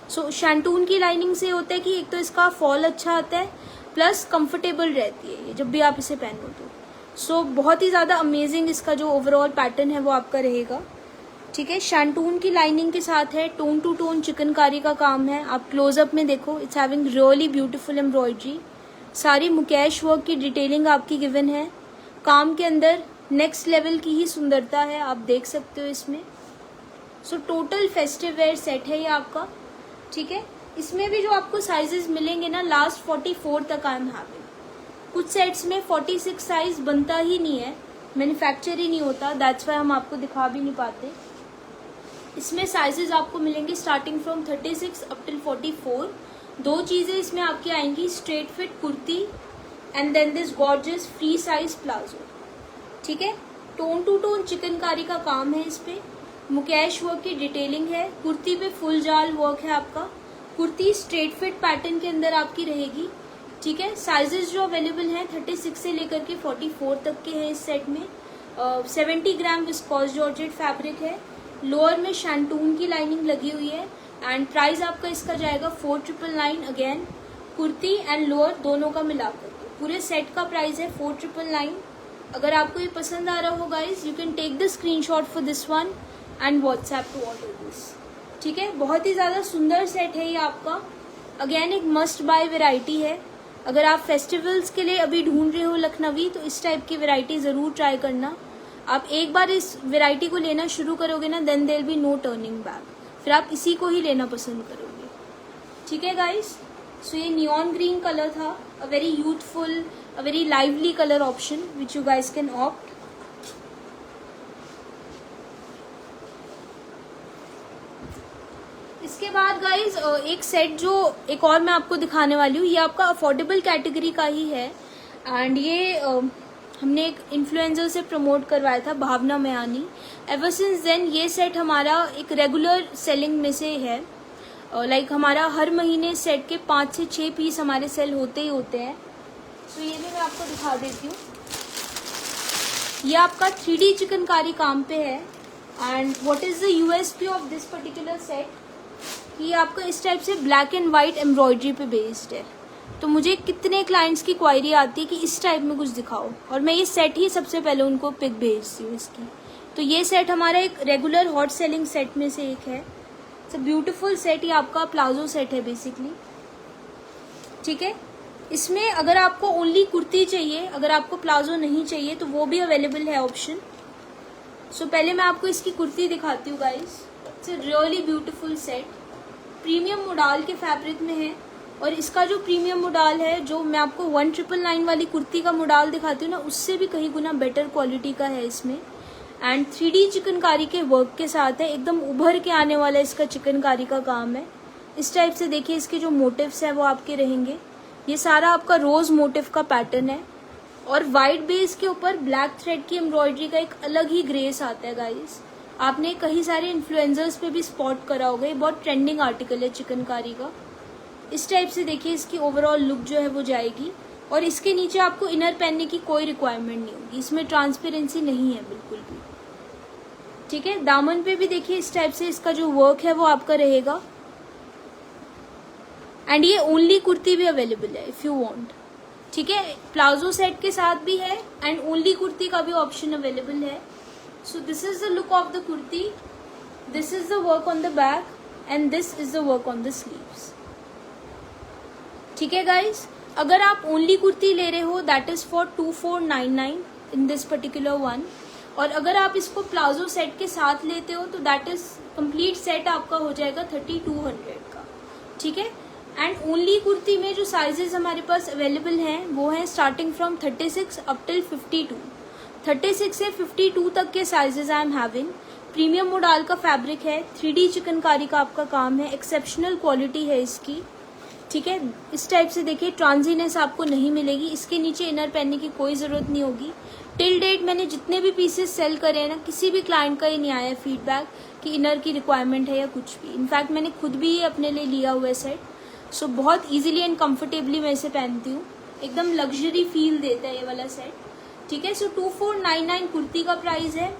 सो शैंटून की लाइनिंग से होता है कि एक तो इसका फॉल अच्छा आता है, प्लस कंफर्टेबल रहती है ये जब भी आप इसे पहनो तो। सो बहुत ही ज़्यादा अमेजिंग इसका जो ओवरऑल पैटर्न है वो आपका रहेगा। ठीक है, शैंटून की लाइनिंग के साथ है, टोन टू टोन चिकनकारी का काम है। आप क्लोजअप में देखो, it's having really beautiful embroidery. सारी मुकेश वर्क की डिटेलिंग आपकी गिवन है। काम के अंदर नेक्स्ट लेवल की ही सुंदरता है, आप देख सकते हो इसमें। So total festive where set है ये आपका, ठीक है। इसमें भी जो आपको साइजेस मिलेंगे ना, लास्ट 44 तक आई एम हैविंग। कुछ सेट्स में 46 साइज बनता ही नहीं है, मैन्युफैक्चर ही नहीं होता, दैट्स वाई हम आपको दिखा भी नहीं पाते। इसमें साइजेस आपको मिलेंगे स्टार्टिंग फ्रॉम 36 अप टिल 44। दो चीजें इसमें आपकी आएंगी, straight fit kurti and then this gorgeous free size palazzo, ठीक है। टोन टू टोन चिकनकारी का काम है इस पे, मुकेश वर्क की डिटेलिंग है, कुर्ती पे फुल जाल वर्क है आपका। कुर्ती स्ट्रेट फिट पैटर्न के अंदर आपकी रहेगी, ठीक है। साइजेस जो अवेलेबल हैं 36 से लेकर के 44 तक के हैं इस सेट में। 70 ग्राम विस्कोस जॉर्जेट फैब्रिक है, लोअर में शैंटून की लाइनिंग लगी हुई है एंड प्राइस आपका इसका जाएगा 4999। अगेन कुर्ती एंड लोअर दोनों का मिलाकर पूरे सेट का प्राइस है 4999। अगर आपको ये पसंद आ रहा हो guys, you can take the screenshot for this one and WhatsApp to order this, ठीक है। बहुत ही ज्यादा सुंदर सेट है ये आपका। अगेन एक मस्ट बाय वेराइटी है। अगर आप फेस्टिवल्स के लिए अभी ढूंढ रहे हो लखनवी, तो इस टाइप की वेराइटी जरूर ट्राई करना। आप एक बार इस वेराइटी को लेना शुरू करोगे ना, then there be no turning back, फिर आप इसी को ही लेना पसंद करोगे, ठीक है गाइस। सो ये नियॉन ग्रीन कलर था, a very youthful, a very lively colour option which you guys can opt. इसके बाद गाइज एक सेट जो एक और मैं आपको दिखाने वाली हूँ, ये आपका अफोर्डेबल कैटेगरी का ही है एंड ये हमने एक इन्फ्लुएंसर से प्रमोट करवाया था, भावना मयानी। एवर सिंस देन ये सेट हमारा एक रेगुलर सेलिंग में से है। लाइक हमारा हर महीने सेट के 5 से 6 पीस हमारे सेल होते ही होते हैं। तो ये भी मैं आपको दिखा देती हूँ। ये आपका 3D चिकनकारी काम पे है and what is the USP of this particular set, ये आपका इस टाइप से ब्लैक एंड वाइट एम्ब्रॉयडरी पे बेस्ड है। तो मुझे कितने क्लाइंट्स की क्वायरी आती है कि इस टाइप में कुछ दिखाओ, और मैं ये सेट ही सबसे पहले उनको पिक भेजती हूँ इसकी। तो ये सेट हमारा एक रेगुलर हॉट सेलिंग सेट में से एक है। इट्स अ ब्यूटीफुल सेट, ये आपका प्लाजो सेट है बेसिकली, ठीक है। इसमें अगर आपको ओनली कुर्ती चाहिए, अगर आपको प्लाजो नहीं चाहिए, तो वो भी अवेलेबल है ऑप्शन। सो पहले मैं आपको इसकी कुर्ती दिखाती हूँ guys. It's a really beautiful set, premium modal के फैब्रिक में है। और इसका जो प्रीमियम मोडाल है, जो मैं आपको 1999 वाली कुर्ती का मोडाल दिखाती हूँ ना, उससे भी कहीं गुना बेटर क्वालिटी का है इसमें। एंड 3D चिकनकारी के वर्क के साथ है, एकदम उभर के आने वाला इसका चिकनकारी का काम है। इस टाइप से देखिए, इसके जो मोटिव्स है वो आपके रहेंगे। ये सारा आपका रोज मोटिव का पैटर्न है और वाइट बेस के ऊपर ब्लैक थ्रेड की एम्ब्रॉयडरी का एक अलग ही ग्रेस आता है गाइस। आपने कई सारे इन्फ्लुएंसर्स पे भी स्पॉट करा होगा, ये बहुत ट्रेंडिंग आर्टिकल है चिकनकारी का। इस टाइप से देखिए इसकी ओवरऑल लुक जो है वो जाएगी। और इसके नीचे आपको इनर पहनने की कोई रिक्वायरमेंट नहीं होगी, इसमें ट्रांसपेरेंसी नहीं है बिल्कुल भी, ठीक है। दामन पे भी देखिए इस टाइप से इसका जो वर्क है वो आपका रहेगा। एंड ये ओनली कुर्ती भी अवेलेबल है इफ यू वांट, ठीक है। प्लाजो सेट के साथ भी है एंड ओनली कुर्ती का भी ऑप्शन अवेलेबल है। So this is the look of the kurti, this is the work on the back and this is the work on the sleeves, ठीक है गाइज। अगर आप ओनली कुर्ती ले रहे हो, that is for 2499 in this particular one. और अगर आप इसको प्लाजो सेट के साथ लेते हो तो दैट इज कंप्लीट सेट आपका हो जाएगा 3200 का, ठीक है। एंड ओनली कुर्ती में जो साइजेस हमारे पास अवेलेबल हैं वो हैं स्टार्टिंग फ्रॉम 36 अप टिल 52। 36 से 52 तक के sizes I am having. Premium modal का फैब्रिक है, 3D चिकनकारी का आपका काम है, एक्सेप्शनल क्वालिटी है इसकी, ठीक है। इस टाइप से देखिए, ट्रांजीनेस आपको नहीं मिलेगी। इसके नीचे इनर पहनने की कोई ज़रूरत नहीं होगी। टिल डेट मैंने जितने भी पीसेस सेल करे हैं ना, किसी भी क्लाइंट का ये नहीं आया फीडबैक कि इनर की रिक्वायरमेंट है या कुछ भी। इनफैक्ट मैंने खुद भी ये अपने लिए लिया हुआ है सेट। सो बहुत इजीली एंड कंफर्टेबली मैं इसे पहनती हूँ, एकदम लग्जरी फील देता है ये वाला सेट, ठीक है। सो 2499 कुर्ती का प्राइस है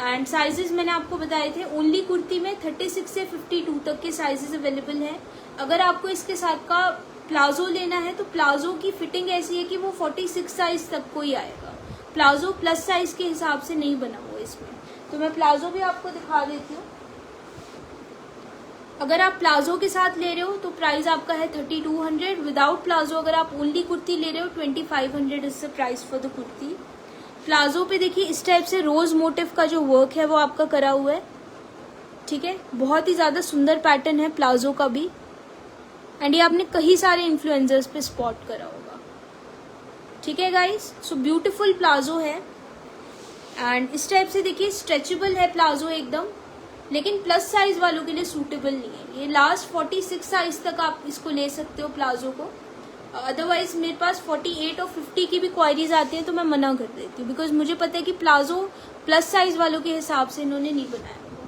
एंड साइजेस मैंने आपको बताए थे। ओनली कुर्ती में 36 से 52 तक के साइजेस अवेलेबल हैं। अगर आपको इसके साथ का प्लाजो लेना है तो प्लाजो की फिटिंग ऐसी है कि वो 46 साइज तक को ही आएगा, प्लाजो प्लस साइज के हिसाब से नहीं बना हुआ इसमें। तो मैं प्लाजो भी आपको दिखा देती हूँ। अगर आप प्लाजो के साथ ले रहे हो तो प्राइस आपका है 3200। विदाउट प्लाजो अगर आप ओनली कुर्ती ले रहे हो 2500 is the price for the kurti. Palazzo पे देखिए इस टाइप से रोज मोटिव का जो वर्क है वो आपका करा हुआ है, ठीक है। बहुत ही ज्यादा सुंदर पैटर्न है प्लाजो का भी, एंड ये आपने कई सारे इन्फ्लुएंसर्स पे स्पॉट करा होगा, ठीक है गाइस। सो ब्यूटीफुल प्लाजो है, एंड इस टाइप से देखिए स्ट्रेचेबल है प्लाजो एकदम, लेकिन प्लस साइज वालों के लिए सूटेबल नहीं है। ये लास्ट 46 साइज तक आप इसको ले सकते हो प्लाजो को, अदरवाइज मेरे पास 48 और 50 की भी क्वायरीज आती हैं तो मैं मना कर देती हूँ, बिकॉज मुझे पता है कि प्लाजो प्लस साइज वालों के हिसाब से इन्होंने नहीं बनाया होगा,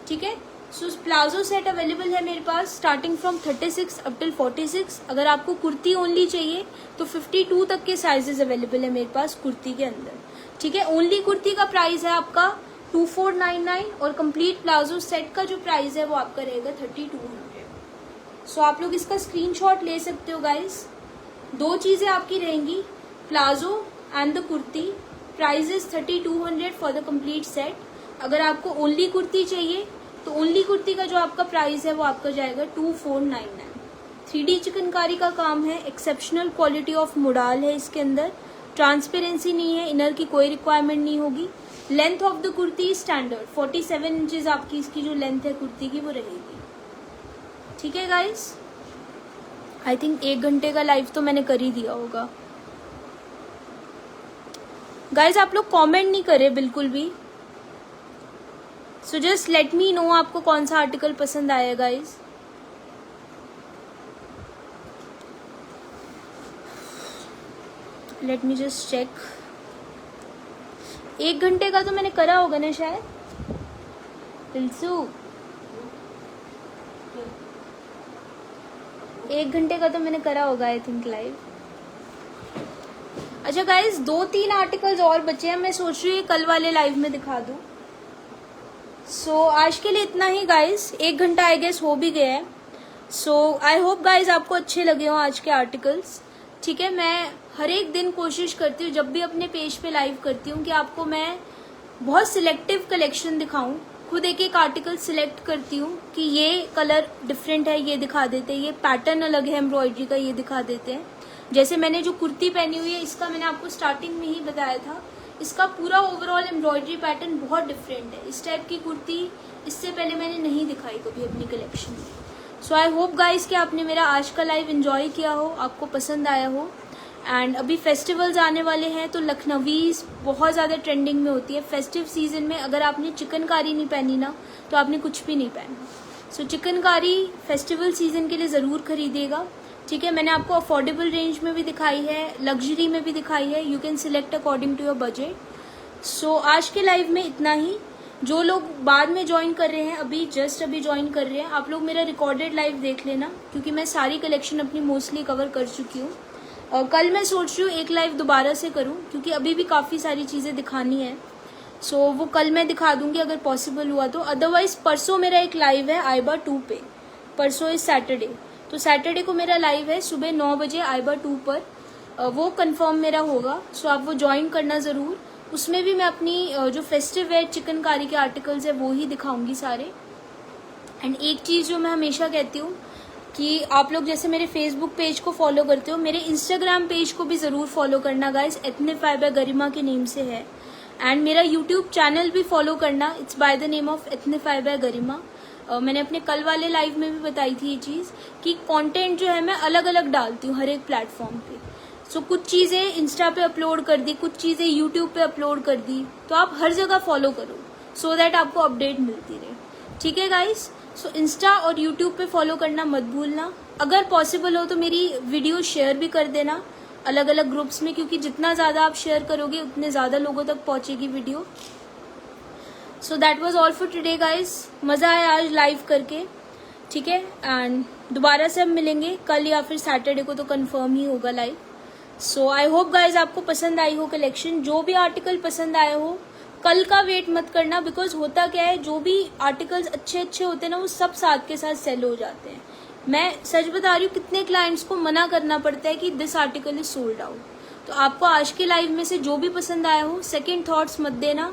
ठीक है। सो प्लाजो सेट अवेलेबल है मेरे पास स्टार्टिंग फ्रॉम 36 अप टिल 46। अगर आपको कुर्ती ओनली चाहिए तो 52 तक के साइजेस अवेलेबल है मेरे पास कुर्ती के अंदर, ठीक है। ओनली कुर्ती का प्राइस है आपका 2499 और कंप्लीट प्लाजो सेट का जो प्राइस है वो आपका रहेगा 3200। सो आप लोग इसका स्क्रीनशॉट ले सकते हो गाइस। दो चीजें आपकी रहेंगी, palazzo and the kurti. Price is 3200 for the complete set. अगर आपको ओनली कुर्ती चाहिए तो ओनली कुर्ती का जो आपका प्राइस है वो आपका जाएगा 2499। 3D चिकनकारी का काम है, एक्सेप्शनल क्वालिटी ऑफ मोडाल है इसके अंदर, ट्रांसपेरेंसी नहीं है, इनर की कोई रिक्वायरमेंट नहीं होगी। Length of the kurti standard 47 inches आपकी इसकी जो लेंथ है कुर्ती की वो रहेगी, ठीक है गाइस। आई थिंक 1 घंटे का लाइव तो मैंने कर ही दिया होगा गाइस। आप लोग कमेंट नहीं करे बिल्कुल भी, so just let me know आपको कौन सा आर्टिकल पसंद आया guys. Let me just check. 1 घंटे का तो मैंने करा होगा ना शायद, दिलसू 1 घंटे का तो मैंने करा होगा आई थिंक लाइव। अच्छा गाइस 2-3 आर्टिकल्स और बचे हैं, मैं सोच रही हूँ कल वाले लाइव में दिखा दूँ। सो आज के लिए इतना ही गाइस, 1 घंटा आई गेस हो भी गया है। सो आई होप गाइस आपको अच्छे लगे हो आज के आर्टिकल्स, ठीक है। मैं हर एक दिन कोशिश करती हूँ जब भी अपने पेज पे लाइव करती हूँ कि आपको मैं बहुत सिलेक्टिव कलेक्शन दिखाऊं। खुद एक एक आर्टिकल सिलेक्ट करती हूँ कि ये कलर डिफरेंट है ये दिखा देते हैं, ये पैटर्न अलग है एम्ब्रॉयडरी का ये दिखा देते हैं। जैसे मैंने जो कुर्ती पहनी हुई है इसका मैंने आपको स्टार्टिंग में ही बताया था, इसका पूरा ओवरऑल एम्ब्रॉयडरी पैटर्न बहुत डिफरेंट है। इस टाइप की कुर्ती इससे पहले मैंने नहीं दिखाई कभी अपनी कलेक्शन में। सो आई होप गाइस कि आपने मेरा आज का लाइव एंजॉय किया हो, आपको पसंद आया हो। एंड अभी फेस्टिवल्स आने वाले हैं तो लखनवीज बहुत ज़्यादा ट्रेंडिंग में होती है। फेस्टिव सीजन में अगर आपने चिकनकारी नहीं पहनी ना तो आपने कुछ भी नहीं पहना। सो चिकनकारी फेस्टिवल सीजन के लिए ज़रूर खरीदिएगा, ठीक है। मैंने आपको अफोर्डेबल रेंज में भी दिखाई है, लग्जरी में भी दिखाई है, you can select according to your budget. So आज के लाइव में इतना ही। जो लोग बाद में ज्वाइन कर रहे हैं, अभी ज्वाइन कर रहे हैं, आप लोग मेरा रिकॉर्डेड लाइव देख लेना, क्योंकि मैं सारी कलेक्शन अपनी मोस्टली कवर कर चुकी हूँ। और कल मैं सोच रही हूँ एक लाइव दोबारा से करूँ, क्योंकि अभी भी काफ़ी सारी चीज़ें दिखानी है। सो वो कल मैं दिखा दूंगी अगर पॉसिबल हुआ तो। अदरवाइज परसों मेरा एक लाइव है आइबा 2 पे, परसों इज सैटरडे, तो सैटरडे को मेरा लाइव है सुबह 9 बजे आइबा 2 पर, वो कंफर्म मेरा होगा। सो आप वो ज्वाइन करना ज़रूर। उसमें भी मैं अपनी जो फेस्टिव वेयर चिकनकारी के आर्टिकल्स है वो ही दिखाऊंगी सारे। एंड एक चीज़ जो मैं हमेशा कहती हूँ कि आप लोग जैसे मेरे फेसबुक पेज को फॉलो करते हो, मेरे इंस्टाग्राम पेज को भी ज़रूर फॉलो करना गाइस, एथनिफाई बाय गरिमा के नेम से है। एंड मेरा यूट्यूब चैनल भी फॉलो करना, it's by the name of Ethnify by Garima. मैंने अपने कल वाले लाइव में भी बताई थी ये चीज़ कि कंटेंट जो है मैं अलग अलग डालती हूँ हर एक प्लेटफॉर्म पे। सो कुछ चीज़ें इंस्टा पे अपलोड कर दी, कुछ चीज़ें यूट्यूब पे अपलोड कर दी, तो आप हर जगह फॉलो करो सो दैट आपको अपडेट मिलती रहे, ठीक है गाइस। सो इंस्टा और यूट्यूब पे फॉलो करना मत भूलना। अगर पॉसिबल हो तो मेरी वीडियो शेयर भी कर देना अलग अलग ग्रुप्स में, क्योंकि जितना ज़्यादा आप शेयर करोगे उतने ज़्यादा लोगों तक पहुँचेगी video. So that was all for today guys. मज़ा आया आज लाइव करके, ठीक है। एंड दोबारा से हम मिलेंगे कल या फिर सैटरडे को, तो कंफर्म ही होगा live. So I hope guys आपको पसंद आई हो कलेक्शन। जो भी आर्टिकल पसंद आए हो कल का वेट मत करना, बिकॉज होता क्या है जो भी आर्टिकल्स अच्छे अच्छे होते हैं ना वो सब साथ के साथ सेल हो जाते हैं। मैं सच बता रही हूँ, कितने क्लाइंट्स को मना करना पड़ता है कि this article is sold out. तो आपको आज के लाइव में से जो भी पसंद आया हो सेकंड थॉट्स मत देना,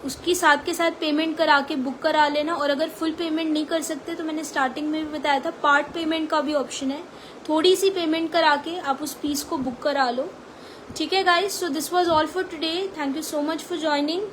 उसकी साथ के साथ पेमेंट करा के बुक करा लेना। और अगर फुल पेमेंट नहीं कर सकते तो मैंने स्टार्टिंग में भी बताया था पार्ट पेमेंट का भी ऑप्शन है, थोड़ी सी पेमेंट करा के आप उस पीस को बुक करा लो। ठीक है guys, so this was all for today. Thank you so much for joining.